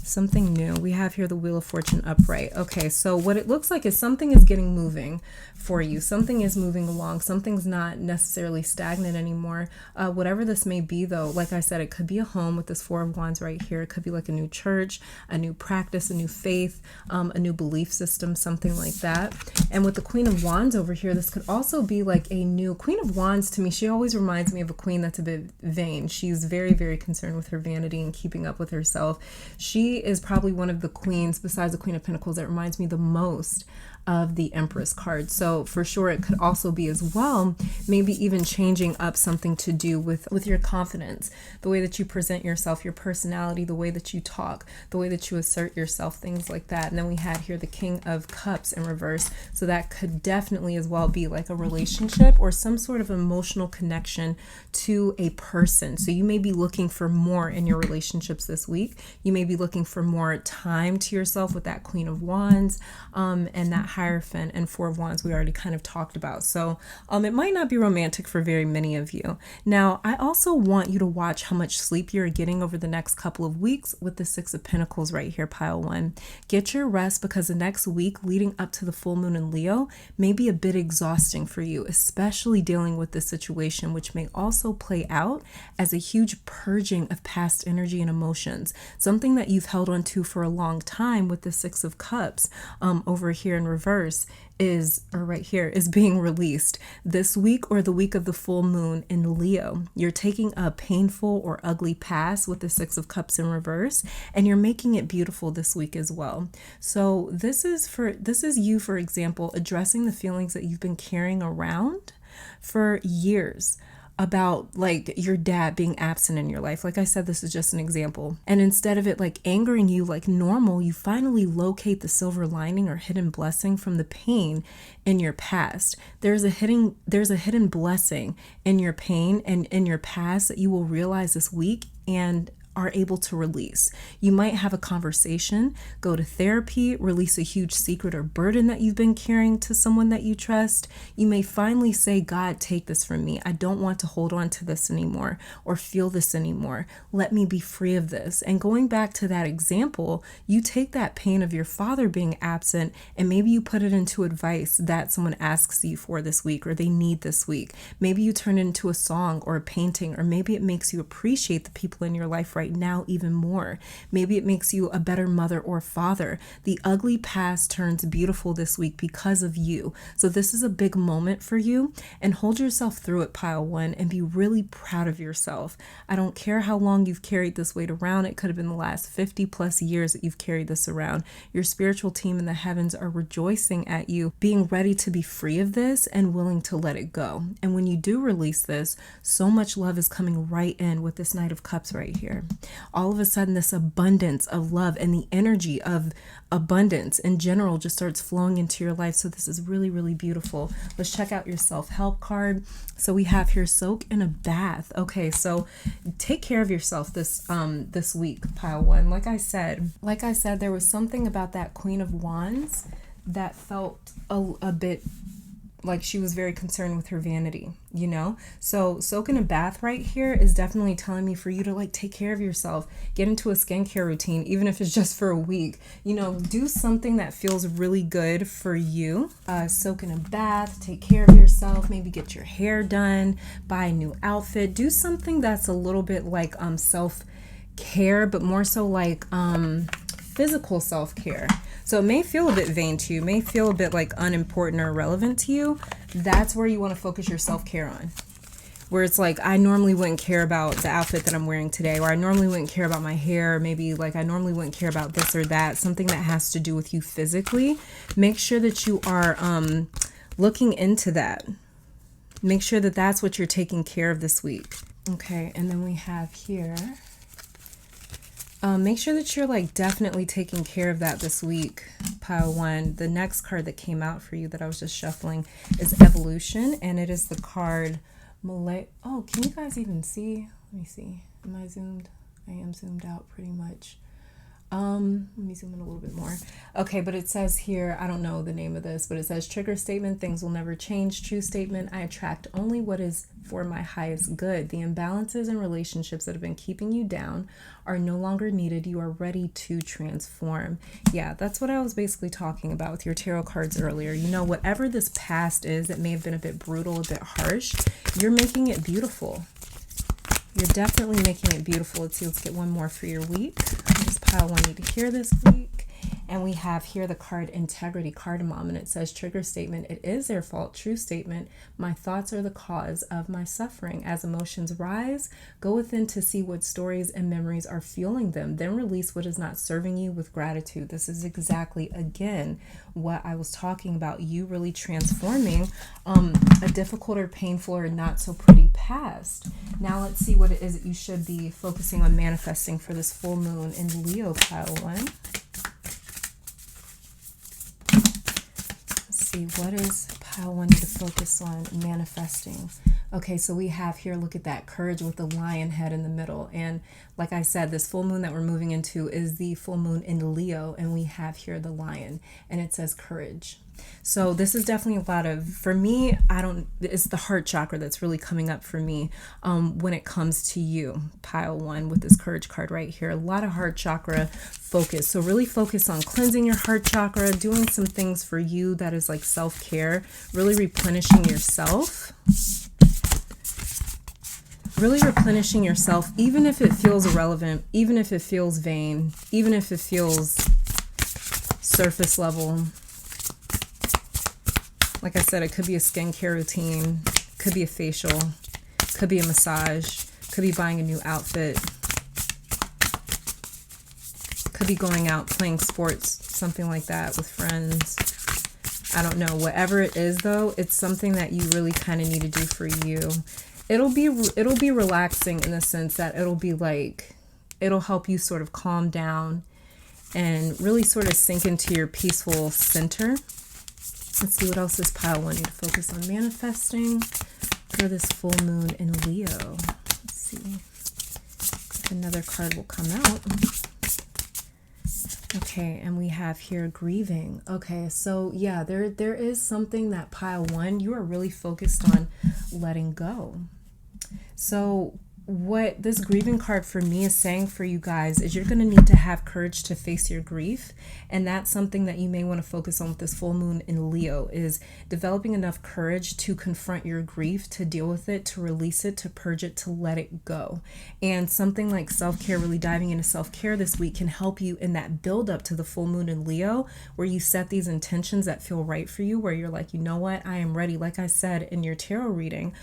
something new. We have here the Wheel of Fortune upright. Okay, so what it looks like is something is getting moving for you. Something is moving along. Something's not necessarily stagnant anymore. Whatever this may be though, like I said, it could be a home with this 4 of Wands right here. It could be like a new church, a new practice, a new faith, a new belief system, something like that. And with the Queen of Wands over here, this could also be like a new Queen of Wands. To me, she always reminds me of a queen that's a bit vain. She's very, very concerned with her vanity and keeping up with herself. She is probably one of the queens, besides the Queen of Pentacles, that reminds me the most of the Empress card. So for sure it could also be as well, maybe even changing up something to do with your confidence, the way that you present yourself, your personality, the way that you talk, the way that you assert yourself, things like that. And then we had here the King of Cups in reverse. So that could definitely as well be like a relationship or some sort of emotional connection to a person. So you may be looking for more in your relationships this week. You may be looking for more time to yourself with that Queen of Wands and that Hierophant and 4 of Wands we already kind of talked about. So it might not be romantic for very many of you. Now, I also want you to watch how much sleep you're getting over the next couple of weeks with the 6 of Pentacles right here, pile 1. Get your rest because the next week leading up to the full moon in Leo may be a bit exhausting for you, especially dealing with this situation, which may also play out as a huge purging of past energy and emotions, something that you've held on to for a long time with the 6 of Cups over here in reverse is, or right here, is being released this week or the week of the full moon in Leo. You're taking a painful or ugly past with the 6 of Cups in reverse, and you're making it beautiful this week as well. So this is you, for example, addressing the feelings that you've been carrying around for years about like your dad being absent in your life. Like I said, this is just an example. And instead of it like angering you like normal, you finally locate the silver lining or hidden blessing from the pain in your past. There's a hidden blessing in your pain and in your past that you will realize this week and are able to release. You might have a conversation, go to therapy, release a huge secret or burden that you've been carrying to someone that you trust. You may finally say, God, take this from me. I don't want to hold on to this anymore or feel this anymore. Let me be free of this. And going back to that example, you take that pain of your father being absent and maybe you put it into advice that someone asks you for this week or they need this week. Maybe you turn it into a song or a painting, or maybe it makes you appreciate the people in your life right now even more. Maybe it makes you a better mother or father. The ugly past turns beautiful this week because of you. So this is a big moment for you, and hold yourself through it, pile 1, and be really proud of yourself. I don't care how long you've carried this weight around. It could have been the last 50 plus years that you've carried this around. Your spiritual team in the heavens are rejoicing at you, being ready to be free of this and willing to let it go. And when you do release this, so much love is coming right in with this Knight of Cups right here. all of a sudden this abundance of love and the energy of abundance in general just starts flowing into your life. So this is really, really beautiful. Let's check out your self-help card. So we have here, soak in a bath. Okay, so take care of yourself this week, pile one. Like I said, there was something about that Queen of Wands that felt a bit like she was very concerned with her vanity, you know? So soak in a bath right here is definitely telling me for you to like take care of yourself, get into a skincare routine, even if it's just for a week, you know, do something that feels really good for you. Soak in a bath, take care of yourself, maybe get your hair done, buy a new outfit, do something that's a little bit like self-care, but more so like physical self-care. So it may feel a bit vain to you, may feel a bit like unimportant or irrelevant to you. That's where you want to focus your self-care on. Where it's like, I normally wouldn't care about the outfit that I'm wearing today, or I normally wouldn't care about my hair, maybe like I normally wouldn't care about this or that, something that has to do with you physically. Make sure that you are looking into that. Make sure that that's what you're taking care of this week. Okay, and then we have here, make sure that you're like definitely taking care of that this week, pile one. The next card that came out for you that I was just shuffling is Evolution, and it is the card Oh, can you guys even see? Let me see. Am I zoomed? I am zoomed out pretty much. Let me zoom in a little bit more. Okay, but it says here, I don't know the name of this, but it says trigger statement, things will never change. True statement, I attract only what is for my highest good. The imbalances in relationships that have been keeping you down are no longer needed. You are ready to transform. Yeah, that's what I was basically talking about with your tarot cards earlier. You know, whatever this past is, it may have been a bit brutal, a bit harsh, you're making it beautiful. You're definitely making it beautiful. Let's see, let's get one more for your week. This pile one need to hear this week. And we have here the card Integrity, Cardamom, and it says trigger statement, it is their fault. True statement, my thoughts are the cause of my suffering. As emotions rise, go within to see what stories and memories are fueling them. Then release what is not serving you with gratitude. This is exactly, again, what I was talking about. You really transforming a difficult or painful or not so pretty past. Now let's see what it is that you should be focusing on manifesting for this full moon in Leo, pile one. See, what is pile one need to focus on manifesting? Okay, so we have here, look at that, courage with the lion head in the middle. And like I said, this full moon that we're moving into is the full moon in Leo, and we have here the lion, and it says courage. So this is definitely a lot of, for me, it's the heart chakra that's really coming up for me when it comes to you, pile one, with this courage card right here. A lot of heart chakra focus. So really focus on cleansing your heart chakra, doing some things for you that is like self-care, really replenishing yourself. Really replenishing yourself, even if it feels irrelevant, even if it feels vain, even if it feels surface level. Like I said, it could be a skincare routine, could be a facial, could be a massage, could be buying a new outfit, could be going out playing sports, something like that with friends. I don't know. Whatever it is, though, it's something that you really kind of need to do for you. It'll be relaxing in the sense that it'll help you sort of calm down and really sort of sink into your peaceful center. Let's see what else this pile one need to focus on manifesting for this full moon in Leo. Let's see if another card will come out. Okay, and we have here grieving. Okay, so yeah, there is something that pile one, you are really focused on letting go. So what this grieving card for me is saying for you guys is you're going to need to have courage to face your grief. And that's something that you may want to focus on with this full moon in Leo, is developing enough courage to confront your grief, to deal with it, to release it, to purge it, to let it go. And something like self-care, really diving into self-care this week, can help you in that build up to the full moon in Leo, where you set these intentions that feel right for you, where you're like, you know what, I am ready. Like I said in your tarot reading,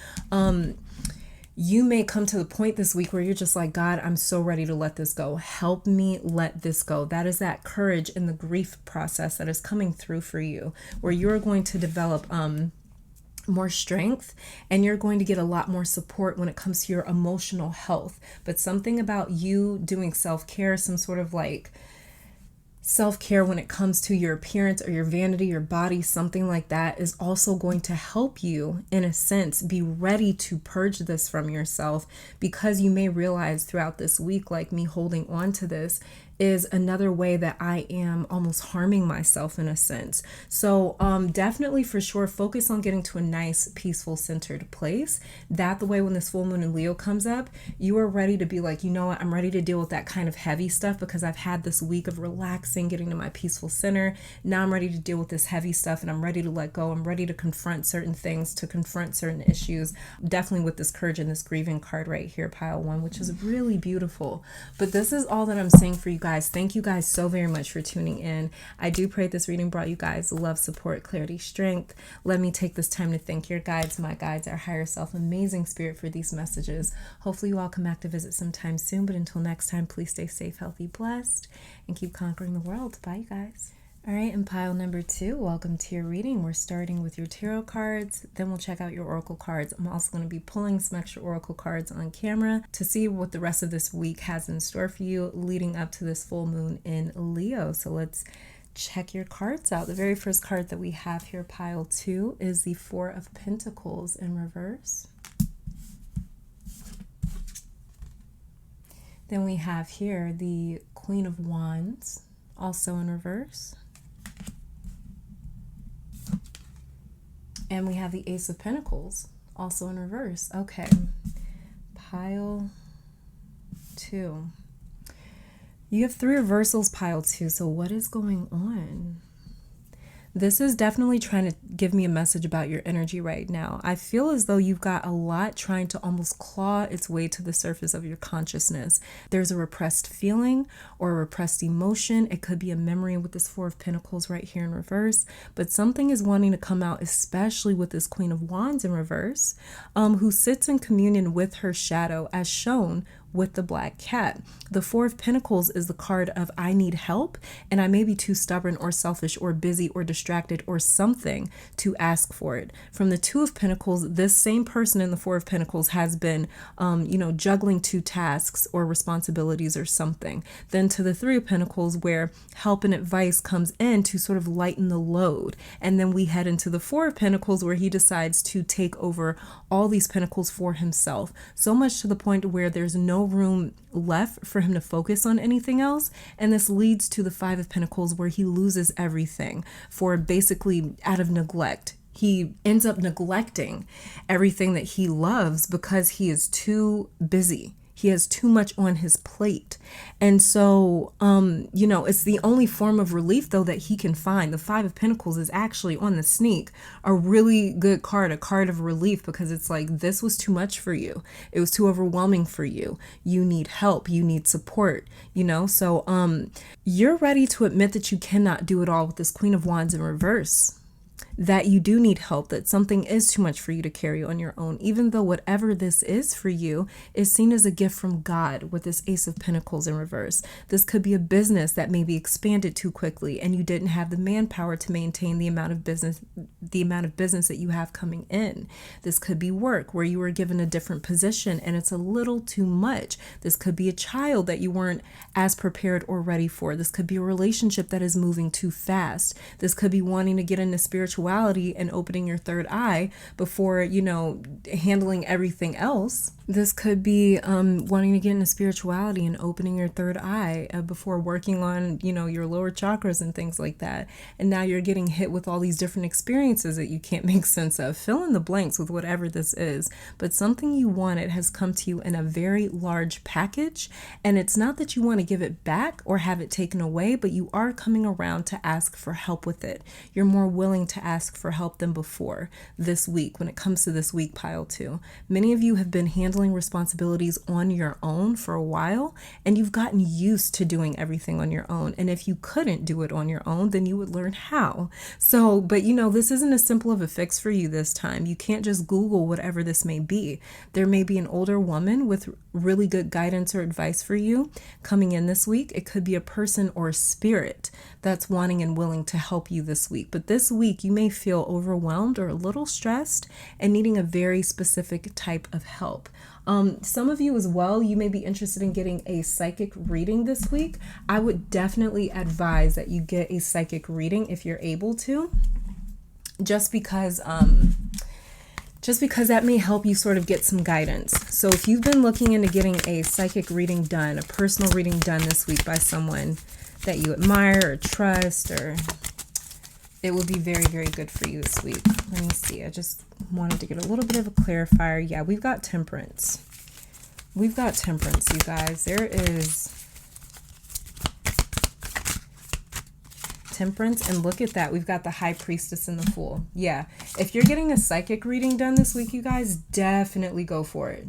you may come to the point this week where you're just like, God, I'm so ready to let this go. Help me let this go. That is that courage in the grief process that is coming through for you, where you're going to develop more strength, and you're going to get a lot more support when it comes to your emotional health. But something about you doing self-care, some sort of like self-care when it comes to your appearance or your vanity, your body, something like that, is also going to help you, in a sense, be ready to purge this from yourself, because you may realize throughout this week, like me holding on to this is another way that I am almost harming myself in a sense. So definitely for sure focus on getting to a nice, peaceful, centered place. That the way when this full moon in Leo comes up, you are ready to be like, you know what, I'm ready to deal with that kind of heavy stuff because I've had this week of relaxing, getting to my peaceful center. Now I'm ready to deal with this heavy stuff and I'm ready to let go. I'm ready to confront certain things, to confront certain issues. Definitely with this courage and this grieving card right here, pile 1, which is really beautiful. But this is all that I'm saying for you guys. Thank you guys so very much for tuning in. I do pray this reading brought you guys love, support, clarity, strength. Let me take this time to thank your guides, my guides, our higher self, amazing spirit, for these messages. Hopefully you all come back to visit sometime soon. But until next time, please stay safe, healthy, blessed, and keep conquering the world. Bye, you guys. All right, and pile number 2, welcome to your reading. We're starting with your tarot cards, then we'll check out your oracle cards. I'm also going to be pulling some extra oracle cards on camera to see what the rest of this week has in store for you leading up to this full moon in Leo. So let's check your cards out. The very first card that we have here, pile 2, is the 4 of Pentacles in reverse. Then we have here the Queen of Wands, also in reverse. And we have the Ace of Pentacles, also in reverse. Okay, pile 2. You have 3 reversals, pile 2. So what is going on? This is definitely trying to give me a message about your energy right now. I feel as though you've got a lot trying to almost claw its way to the surface of your consciousness. There's a repressed feeling or a repressed emotion. It could be a memory with this 4 of Pentacles right here in reverse, but something is wanting to come out, especially with this Queen of Wands in reverse, who sits in communion with her shadow as shown with the black cat. The 4 of Pentacles is the card of I need help, and I may be too stubborn or selfish or busy or distracted or something to ask for it. From the 2 of Pentacles, this same person in the 4 of Pentacles has been, juggling 2 tasks or responsibilities or something. Then to the 3 of Pentacles, where help and advice comes in to sort of lighten the load. And then we head into the 4 of Pentacles, where he decides to take over all these pentacles for himself. So much to the point where there's no room left for him to focus on anything else. And this leads to the 5 of Pentacles, where he loses everything for basically out of neglect. He ends up neglecting everything that he loves because he is too busy. He has too much on his plate. And so, it's the only form of relief, though, that he can find. The 5 of Pentacles is actually, on the sneak, a really good card, a card of relief, because it's like, this was too much for you. It was too overwhelming for you. You need help. You need support, So you're ready to admit that you cannot do it all with this Queen of Wands in reverse. That you do need help, that something is too much for you to carry on your own, even though whatever this is for you is seen as a gift from God with this Ace of Pentacles in reverse. This could be a business that may be expanded too quickly and you didn't have the manpower to maintain the amount of business that you have coming in. This could be work where you were given a different position and it's a little too much. This could be a child that you weren't as prepared or ready for. This could be a relationship that is moving too fast. This could be wanting to get into spirituality and opening your third eye before, handling everything else. This could be wanting to get into spirituality and opening your third eye before working on, your lower chakras and things like that. And now you're getting hit with all these different experiences that you can't make sense of. Fill in the blanks with whatever this is. But something you wanted has come to you in a very large package. And it's not that you want to give it back or have it taken away, but you are coming around to ask for help with it. You're more willing to ask for help than before this week when it comes to this week, pile 2. Many of you have been handling responsibilities on your own for a while, and you've gotten used to doing everything on your own. And if you couldn't do it on your own, then you would learn how. So, but this isn't as simple of a fix for you this time. You can't just Google whatever this may be. There may be an older woman with really good guidance or advice for you coming in this week. It could be a person or a spirit that's wanting and willing to help you this week. But this week you may feel overwhelmed or a little stressed and needing a very specific type of help. Some of you as well, you may be interested in getting a psychic reading this week. I would definitely advise that you get a psychic reading if you're able to, just because that may help you sort of get some guidance. So if you've been looking into getting a psychic reading done, a personal reading done this week by someone that you admire or trust, or it would be very, very good for you this week. Let me see. I just wanted to get a little bit of a clarifier. Yeah, we've got Temperance. We've got Temperance, you guys. There is Temperance, and look at that. We've got the High Priestess and the Fool. Yeah, if you're getting a psychic reading done this week, you guys, definitely go for it,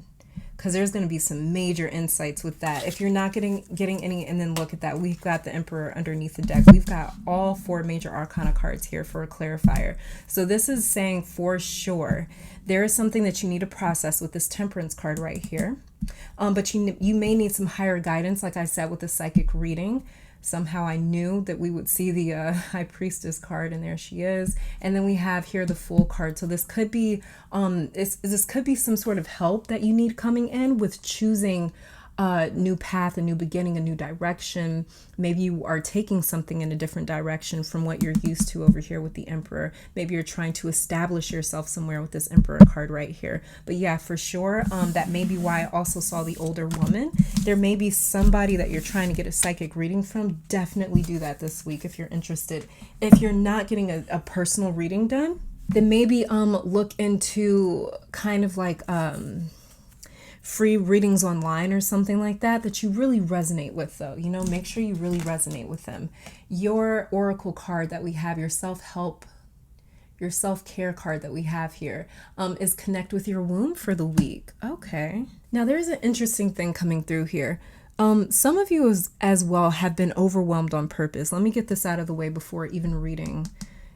because there's going to be some major insights with that. If you're not getting any, and then look at that, we've got the Emperor underneath the deck. We've got all 4 major arcana cards here for a clarifier. So this is saying for sure there is something that you need to process with this Temperance card right here. But you may need some higher guidance, like I said, with the psychic reading. Somehow I knew that we would see the High Priestess card, and there she is. And then we have here the Fool card. So this could be this could be some sort of help that you need coming in with choosing a new path, a new beginning, a new direction. Maybe you are taking something in a different direction from what you're used to over here with the Emperor. Maybe you're trying to establish yourself somewhere with this Emperor card right here. But yeah, for sure, that may be why I also saw the older woman. There may be somebody that you're trying to get a psychic reading from. Definitely do that this week if you're interested. If you're not getting a personal reading done, then maybe look into kind of like free readings online or something like that you really resonate with, though. You know, make sure you really resonate with them. Your oracle card that we have, your self-help, your self-care card that we have here, is connect with your womb for the week. Okay. Now there's an interesting thing coming through here. Some of you as well have been overwhelmed on purpose. Let me get this out of the way before even reading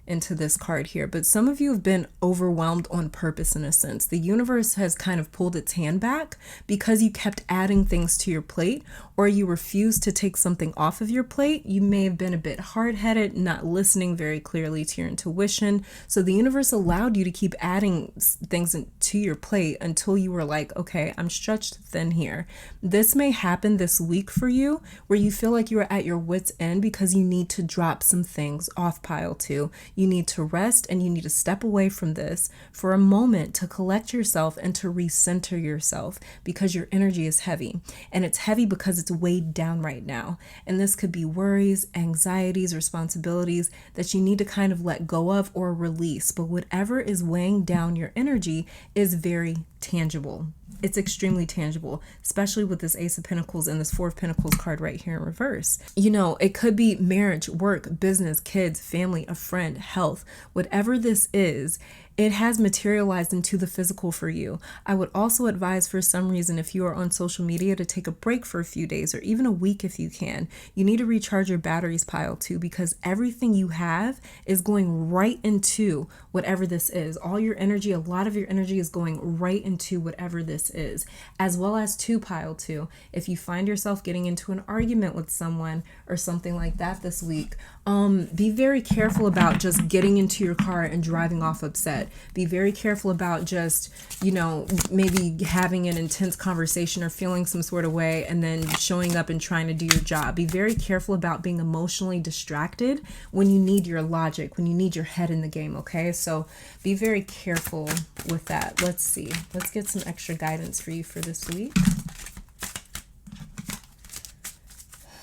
into this card here. But some of you have been overwhelmed on purpose in a sense. The universe has kind of pulled its hand back because you kept adding things to your plate, or you refused to take something off of your plate. You may have been a bit hard-headed, not listening very clearly to your intuition. So the universe allowed you to keep adding things to your plate until you were like, okay, I'm stretched thin here. This may happen this week for you, where you feel like you're at your wit's end because you need to drop some things off pile 2. You need to rest, and you need to step away from this for a moment to collect yourself and to recenter yourself, because your energy is heavy, and it's heavy because it's weighed down right now. And this could be worries, anxieties, responsibilities that you need to kind of let go of or release. But whatever is weighing down your energy is very tangible. It's extremely tangible, especially with this Ace of Pentacles and this Four of Pentacles card right here in reverse. You know, it could be marriage, work, business, kids, family, a friend, health, whatever this is. It has materialized into the physical for you. I would also advise, for some reason, if you are on social media, to take a break for a few days or even a week if you can. You need to recharge your batteries pile 2, because everything you have is going right into whatever this is. All your energy, a lot of your energy is going right into whatever this is, as well as to pile 2. If you find yourself getting into an argument with someone or something like that this week, be very careful about just getting into your car and driving off upset. Be very careful about just, you know, maybe having an intense conversation or feeling some sort of way and then showing up and trying to do your job. Be very careful about being emotionally distracted when you need your logic, when you need your head in the game, okay? So be very careful with that. Let's see. Let's get some extra guidance for you for this week.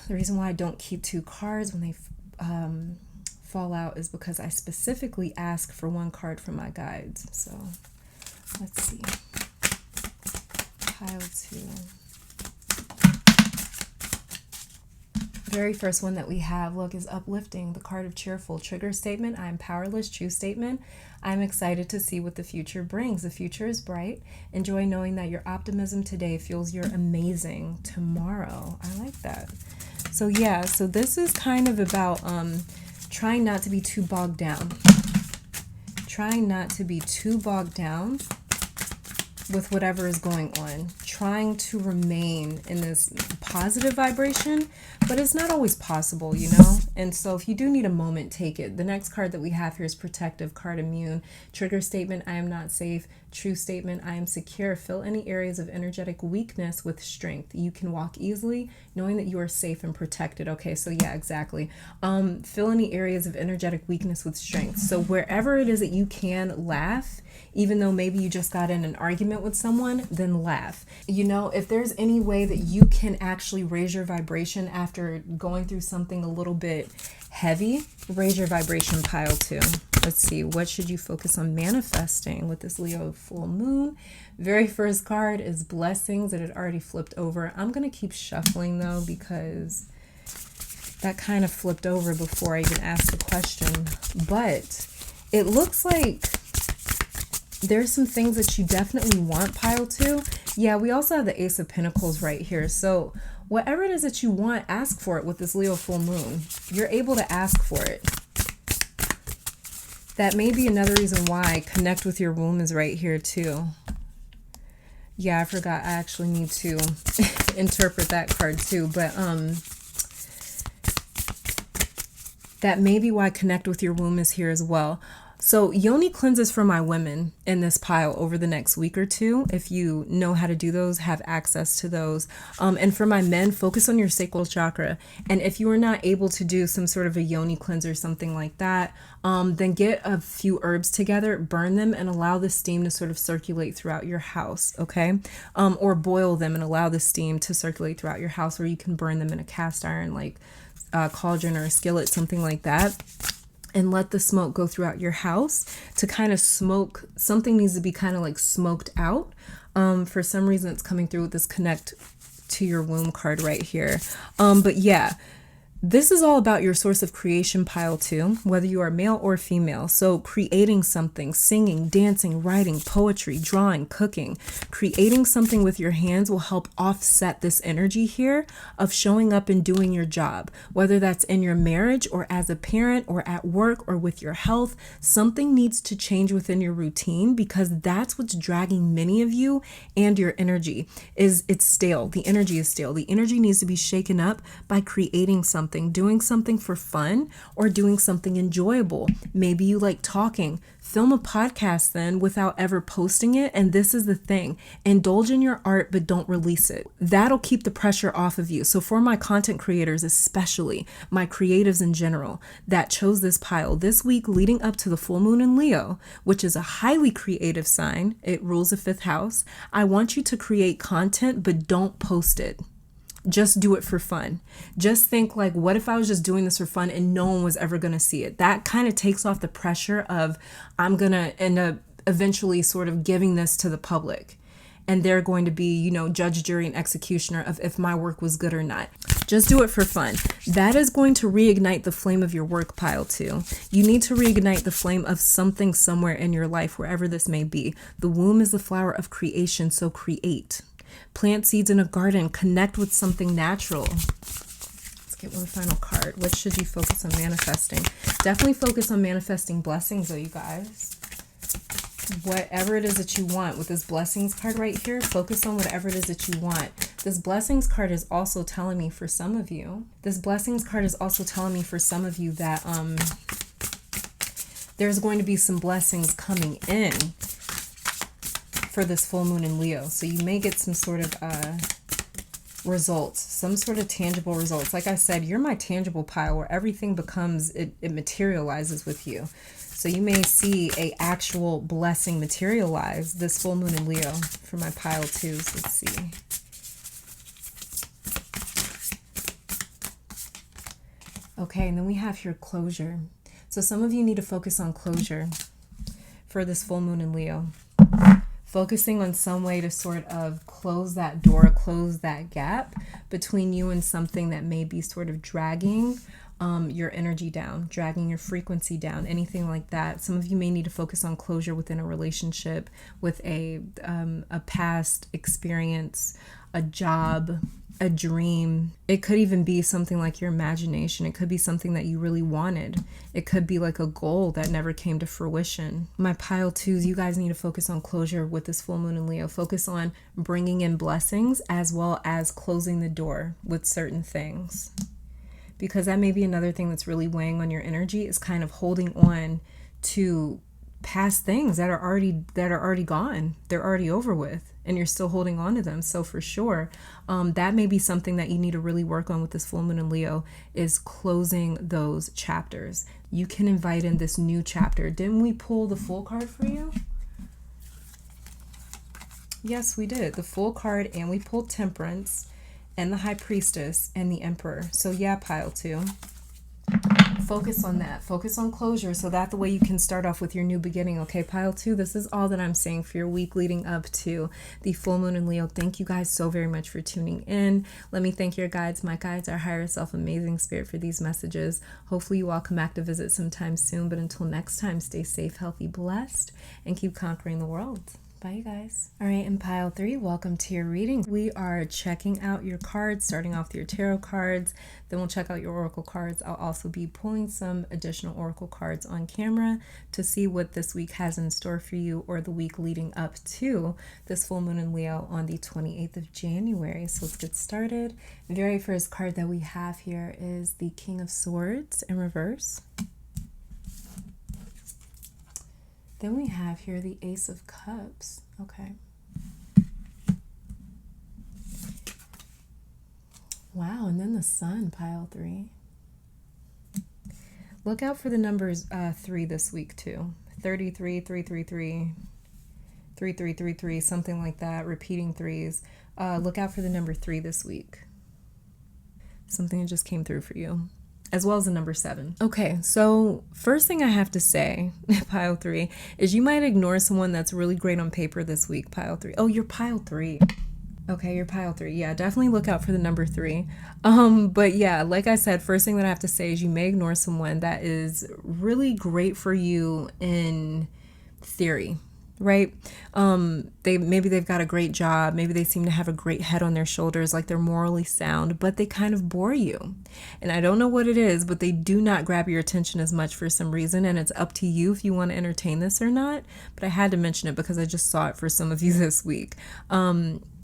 The reason why I don't keep 2 cards when they fall out is because I specifically ask for 1 card from my guides. So let's see. Pile 2. Very first one that we have, look, is uplifting. The card of cheerful. Trigger statement: I am powerless. True statement: I'm excited to see what the future brings. The future is bright. Enjoy knowing that your optimism today fuels your amazing tomorrow. I like that. So yeah, so this is kind of about trying not to be too bogged down. Trying not to be too bogged down with whatever is going on, trying to remain in this positive vibration, but it's not always possible, you know? And so if you do need a moment, take it. The next card that we have here is protective, card immune. Trigger statement, I am not safe. True statement, I am secure. Fill any areas of energetic weakness with strength. You can walk easily knowing that you are safe and protected. Okay, so yeah, exactly. Fill any areas of energetic weakness with strength. So wherever it is that you can laugh, even though maybe you just got in an argument with someone, then laugh. You know, if there's any way that you can actually raise your vibration after going through something a little bit heavy, raise your vibration, pile 2. Let's see, what should you focus on manifesting with this Leo full moon? Very first card is blessings. It had already flipped over. I'm going to keep shuffling though, because that kind of flipped over before I even asked the question. But it looks like there's some things that you definitely want, pile 2. Yeah, we also have the Ace of Pentacles right here. So whatever it is that you want, ask for it with this Leo full moon. You're able to ask for it. That may be another reason why connect with your womb is right here too. Yeah, I forgot. I actually need to interpret that card too. But that may be why connect with your womb is here as well. So yoni cleanses for my women in this pile over the next week or two. If you know how to do those, have access to those. And for my men, focus on your sacral chakra. And if you are not able to do some sort of a yoni cleanser, something like that, then get a few herbs together, burn them, and allow the steam to sort of circulate throughout your house, okay? Or boil them and allow the steam to circulate throughout your house, or you can burn them in a cast iron like cauldron or a skillet, something like that. And let the smoke go throughout your house to kind of smoke. Something needs to be kind of like smoked out. For some reason, it's coming through with this connect to your womb card right here. But yeah, this is all about your source of creation, pile 2, whether you are male or female. So creating something, singing, dancing, writing, poetry, drawing, cooking, creating something with your hands will help offset this energy here of showing up and doing your job, whether that's in your marriage or as a parent or at work or with your health. Something needs to change within your routine, because that's what's dragging many of you, and your energy is it's stale. The energy is stale. The energy needs to be shaken up by creating something. Doing something for fun or doing something enjoyable. Maybe you like talking. Film a podcast then without ever posting it. And this is the thing. Indulge in your art, but don't release it. That'll keep the pressure off of you. So for my content creators, especially my creatives in general that chose this pile this week leading up to the full moon in Leo, which is a highly creative sign. It rules the 5th house. I want you to create content, but don't post it. Just do it for fun. Just think like, what if I was just doing this for fun and no one was ever going to see it? That kind of takes off the pressure of I'm going to end up eventually sort of giving this to the public. And they're going to be, you know, judge, jury, and executioner of if my work was good or not. Just do it for fun. That is going to reignite the flame of your work, pile 2. You need to reignite the flame of something somewhere in your life, wherever this may be. The womb is the flower of creation, so create. Plant seeds in a garden. Connect with something natural. Let's get one final card. What should you focus on manifesting? Definitely focus on manifesting blessings, though, you guys. Whatever it is that you want with this blessings card right here, focus on whatever it is that you want. This blessings card is also telling me for some of you, that there's going to be some blessings coming in for this full moon in Leo. So you may get some sort of results, some sort of tangible results. Like I said, you're my tangible pile where everything becomes, it materializes with you. So you may see a actual blessing materialize this full moon in Leo for my pile 2s. Let's see. Okay, and then we have here closure. So some of you need to focus on closure for this full moon in Leo. Focusing on some way to sort of close that door, close that gap between you and something that may be sort of dragging your energy down, dragging your frequency down, anything like that. Some of you may need to focus on closure within a relationship with a past experience, a job, a dream. It could even be something like your imagination. It could be something that you really wanted. It could be like a goal that never came to fruition. My pile twos, you guys need to focus on closure with this full moon in Leo. Focus on bringing in blessings as well as closing the door with certain things. Because that may be another thing that's really weighing on your energy, is kind of holding on to past things that are already gone. They're already over with, and you're still holding on to them. So for sure, that may be something that you need to really work on with this full moon in Leo, is closing those chapters. You can invite in this new chapter. Didn't we pull the Fool card for you? Yes, we did. The Fool card, and we pulled Temperance and the High Priestess and the Emperor. So yeah, pile two. Focus on that. Focus on closure, so that the way you can start off with your new beginning. Okay, pile two, this is all that I'm saying for your week leading up to the full moon in Leo. Thank you guys so very much for tuning in. Let me thank your guides, my guides, our higher self, amazing spirit, for these messages. Hopefully you all come back to visit sometime soon. But until next time, stay safe, healthy, blessed, and keep conquering the world. Bye, you guys. All right, in pile three, welcome to your reading. We are checking out your cards, starting off with your tarot cards. Then we'll check out your oracle cards. I'll also be pulling some additional oracle cards on camera to see what this week has in store for you, or the week leading up to this full moon in Leo on the 28th of January. So let's get started. The very first card that we have here is the King of Swords in reverse. Then we have here the Ace of Cups. Okay. Wow, and then the Sun, pile three. Look out for the numbers 3 this week too. 33, 333, 3333, something like that, repeating threes. Look out for the number 3 this week. Something that just came through for you. As well as the number 7. Okay, so first thing I have to say, pile 3, is you might ignore someone that's really great on paper this week, pile 3. Oh, you're pile 3. Okay, you're pile 3. Yeah, definitely look out for the number 3. But yeah, like I said, first thing that I have to say is you may ignore someone that is really great for you in theory, right? Maybe they've got a great job. Maybe they seem to have a great head on their shoulders, like they're morally sound, but they kind of bore you. And I don't know what it is, but they do not grab your attention as much for some reason. And it's up to you if you want to entertain this or not. But I had to mention it because I just saw it for some of you this week.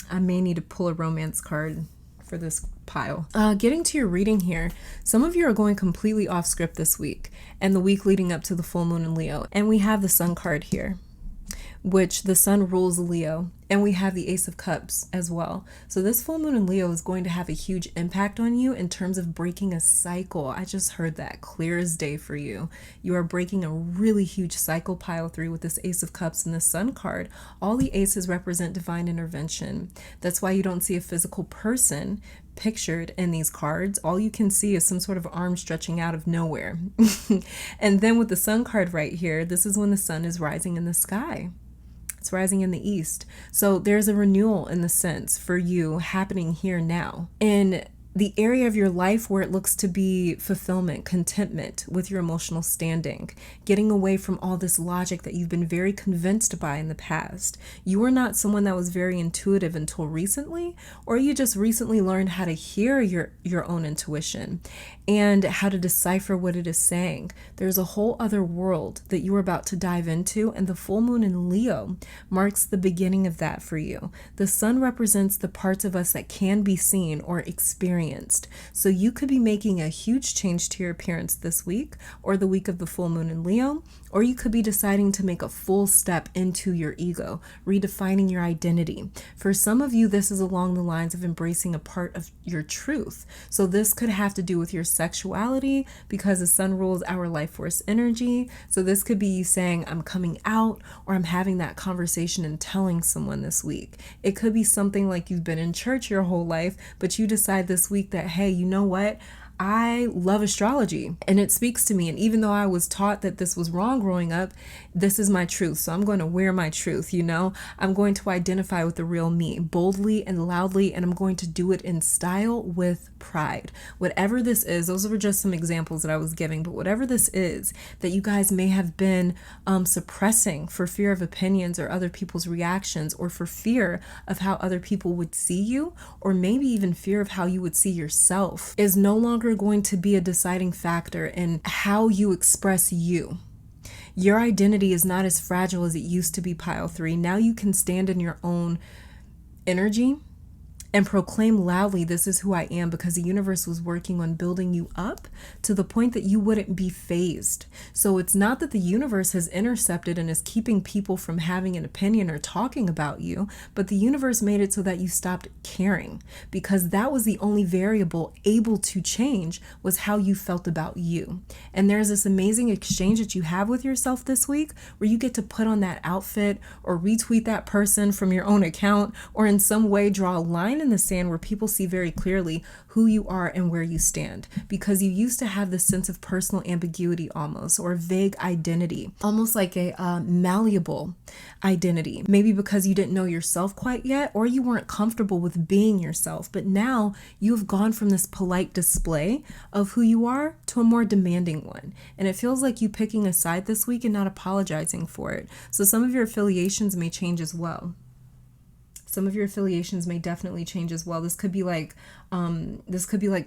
I may need to pull a romance card for this pile. Getting to your reading here, some of you are going completely off script this week and the week leading up to the full moon in Leo. And we have the Sun card here, which the Sun rules Leo, and we have the Ace of Cups as well. So this full moon in Leo is going to have a huge impact on you in terms of breaking a cycle. I just heard that clear as day for you. You are breaking a really huge cycle, pile 3, with this Ace of Cups and the Sun card. All the aces represent divine intervention. That's why you don't see a physical person pictured in these cards. All you can see is some sort of arm stretching out of nowhere. And then with the Sun card right here, this is when the sun is rising in the sky. It's rising in the east. So there's a renewal in the sense for you happening here now. In the area of your life where it looks to be fulfillment, contentment with your emotional standing, getting away from all this logic that you've been very convinced by in the past. You were not someone that was very intuitive until recently, or you just recently learned how to hear your own intuition and how to decipher what it is saying. There's a whole other world that you're about to dive into, and the full moon in Leo marks the beginning of that for you. The sun represents the parts of us that can be seen or experienced. So you could be making a huge change to your appearance this week, or the week of the full moon in Leo, or you could be deciding to make a full step into your ego, redefining your identity. For some of you, this is along the lines of embracing a part of your truth. So this could have to do with your sexuality, because the sun rules our life force energy. So this could be you saying, I'm coming out, or I'm having that conversation and telling someone this week. It could be something like you've been in church your whole life, but you decide this week that, hey, you know what? I love astrology and it speaks to me. And even though I was taught that this was wrong growing up, this is my truth. So I'm going to wear my truth, you know? I'm going to identify with the real me boldly and loudly, and I'm going to do it in style with pride. Whatever this is, those were just some examples that I was giving, but whatever this is that you guys may have been suppressing for fear of opinions or other people's reactions, or for fear of how other people would see you, or maybe even fear of how you would see yourself, is no longer going to be a deciding factor in how you express you. Your identity is not as fragile as it used to be, pile 3. Now you can stand in your own energy and proclaim loudly, this is who I am, because the universe was working on building you up to the point that you wouldn't be phased. So it's not that the universe has intercepted and is keeping people from having an opinion or talking about you, but the universe made it so that you stopped caring, because that was the only variable able to change, was how you felt about you. And there's this amazing exchange that you have with yourself this week where you get to put on that outfit or retweet that person from your own account, or in some way draw a line in the sand where people see very clearly who you are and where you stand, because you used to have this sense of personal ambiguity almost, or vague identity, almost like a malleable identity, maybe because you didn't know yourself quite yet, or you weren't comfortable with being yourself. But now you have gone from this polite display of who you are to a more demanding one, and it feels like you picking a side this week and not apologizing for it. So some of your affiliations may change as well. Some of your affiliations may definitely change as well. This could be like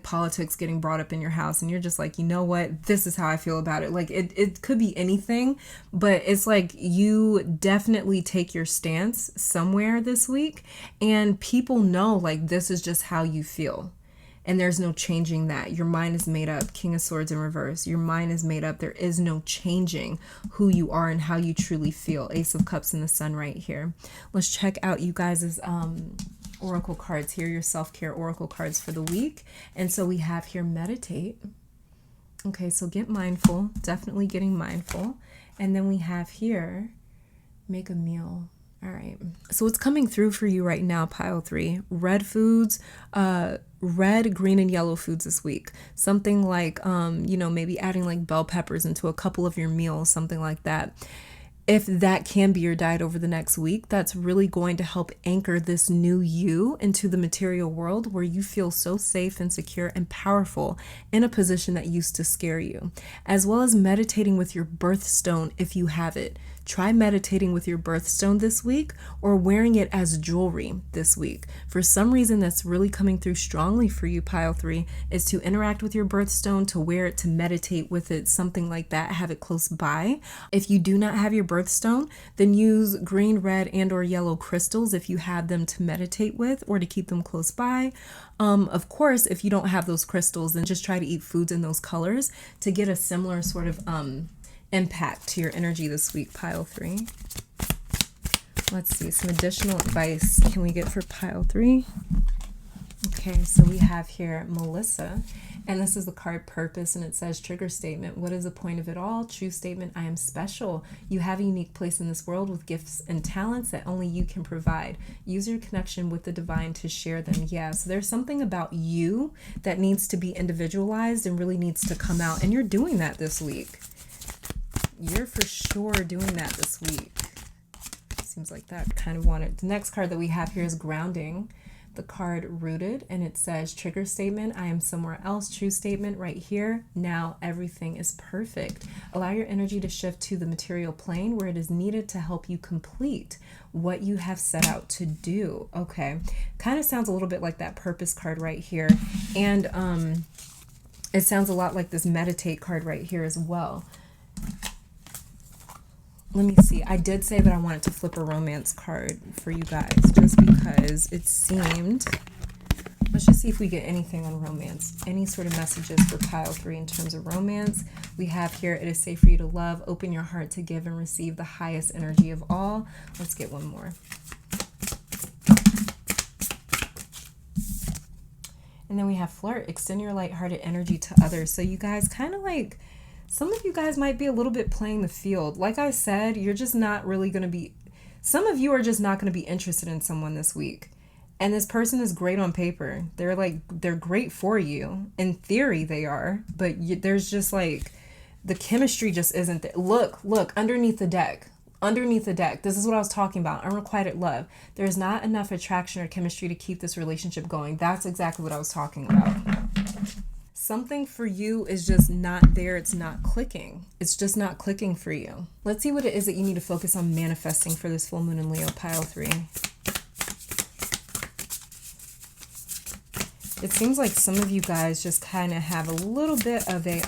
politics getting brought up in your house, and you're just like, you know what, this is how I feel about it. Like it could be anything, but it's like you definitely take your stance somewhere this week, and people know like this is just how you feel. And there's no changing that. Your mind is made up. King of Swords in reverse. Your mind is made up. There is no changing who you are and how you truly feel. Ace of Cups in the Sun right here. Let's check out you guys' oracle cards here, your self-care oracle cards for the week. And so we have here meditate. Okay, so get mindful. Definitely getting mindful. And then we have here make a meal. All right, so what's coming through for you right now, pile 3? Red foods, red, green, and yellow foods this week. Something like, maybe adding like bell peppers into a couple of your meals, something like that. If that can be your diet over the next week, that's really going to help anchor this new you into the material world, where you feel so safe and secure and powerful in a position that used to scare you. As well as meditating with your birthstone if you have it. Try meditating with your birthstone this week, or wearing it as jewelry this week. For some reason that's really coming through strongly for you, pile 3, is to interact with your birthstone, to wear it, to meditate with it, something like that. Have it close by. If you do not have your birthstone, then use green, red, and or yellow crystals if you have them, to meditate with or to keep them close by. Of course, if you don't have those crystals, then just try to eat foods in those colors to get a similar sort of impact to your energy this week, pile 3. Let's see, some additional advice can we get for pile 3? Okay, so we have here Melissa, and this is the card Purpose, and it says trigger statement. What is the point of it all? True statement. I am special. You have a unique place in this world with gifts and talents that only you can provide. Use your connection with the divine to share them. Yeah, so there's something about you that needs to be individualized and really needs to come out, and you're doing that this week. You're for sure doing that this week. Seems like that kind of wanted. The next card that we have here is Grounding. The card Rooted, and it says trigger statement. I am somewhere else. True statement right here. Now everything is perfect. Allow your energy to shift to the material plane where it is needed to help you complete what you have set out to do. Okay. Kind of sounds a little bit like that Purpose card right here. And it sounds a lot like this Meditate card right here as well. Let me see. I did say that I wanted to flip a romance card for you guys just because it seemed... Let's just see if we get anything on romance. Any sort of messages for pile 3 in terms of romance. We have here, it is safe for you to love. Open your heart to give and receive the highest energy of all. Let's get one more. And then we have Flirt. Extend your lighthearted energy to others. So you guys kind of like... Some of you guys might be a little bit playing the field. Like I said, you're just not really going to be... Some of you are just not going to be interested in someone this week. And this person is great on paper. They're great for you. In theory, they are. But there's just like, the chemistry just isn't there. Look, underneath the deck. Underneath the deck. This is what I was talking about. Unrequited love. There's not enough attraction or chemistry to keep this relationship going. That's exactly what I was talking about. Something for you is just not there. It's not clicking. It's just not clicking for you. Let's see what it is that you need to focus on manifesting for this full moon in Leo, pile 3. It seems like some of you guys just kind of have a little bit of a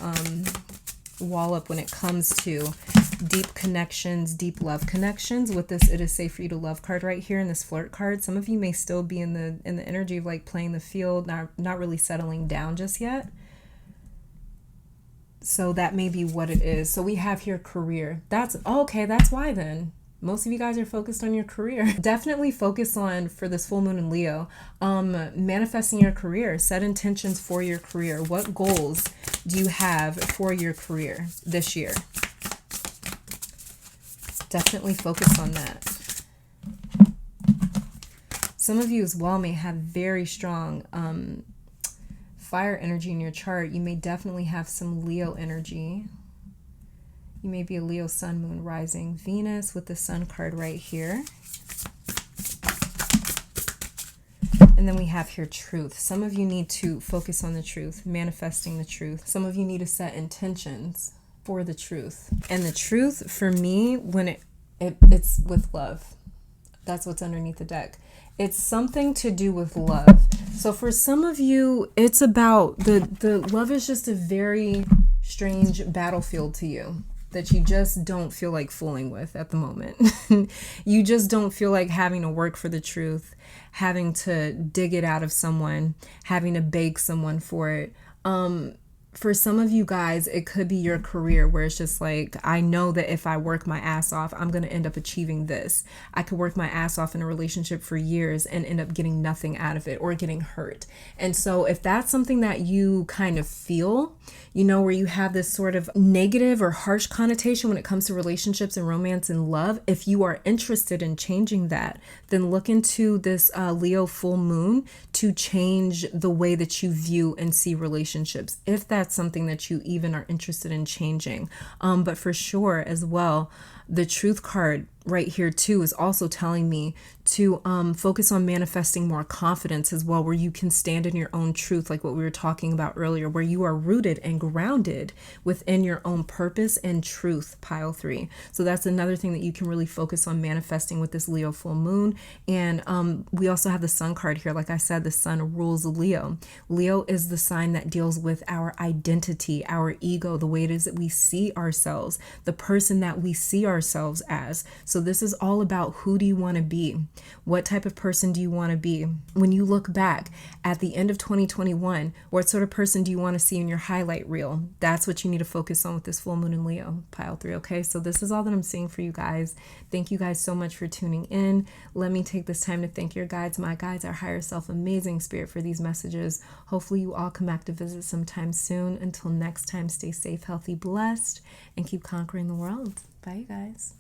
wall up when it comes to deep connections, deep love connections. With this "it is safe for you to love" card right here in this flirt card, some of you may still be in the energy of like playing the field, not really settling down just yet. So that may be what it is. So we have here career. That's okay. That's why then. Most of you guys are focused on your career. Definitely focus on, for this full moon in Leo, manifesting your career. Set intentions for your career. What goals do you have for your career this year? Definitely focus on that. Some of you as well may have very strong fire energy in your chart. You may definitely have some Leo energy. You may be a Leo sun, moon, rising, Venus with the sun card right here. And then we have here truth. Some of you need to focus on the truth, manifesting the truth. Some of you need to set intentions for the truth. And the truth for me, when it's with love. That's what's underneath the deck. It's something to do with love. So for some of you, it's about the love is just a very strange battlefield to you that you just don't feel like fooling with at the moment. You just don't feel like having to work for the truth, having to dig it out of someone, having to beg someone for it. For some of you guys, it could be your career where it's just like, I know that if I work my ass off, I'm going to end up achieving this. I could work my ass off in a relationship for years and end up getting nothing out of it or getting hurt. And so if that's something that you kind of feel, you know, where you have this sort of negative or harsh connotation when it comes to relationships and romance and love, if you are interested in changing that, then look into this Leo full moon to change the way that you view and see relationships, if that's something that you even are interested in changing. But for sure as well, the truth card right here too is also telling me to focus on manifesting more confidence as well, where you can stand in your own truth, like what we were talking about earlier, where you are rooted and grounded within your own purpose and truth, pile 3. So that's another thing that you can really focus on manifesting with this Leo full moon. And we also have the sun card here. Like I said, the sun rules Leo. Leo is the sign that deals with our identity, our ego, the way it is that we see ourselves, the person that we see ourselves as. So this is all about, who do you want to be? What type of person do you want to be? When you look back at the end of 2021, what sort of person do you want to see in your highlight reel? That's what you need to focus on with this full moon in Leo, pile 3. Okay, so this is all that I'm seeing for you guys. Thank you guys so much for tuning in. Let me take this time to thank your guides, my guides, our higher self, amazing spirit, for these messages. Hopefully you all come back to visit sometime soon. Until next time, stay safe, healthy, blessed, and keep conquering the world. Bye, you guys.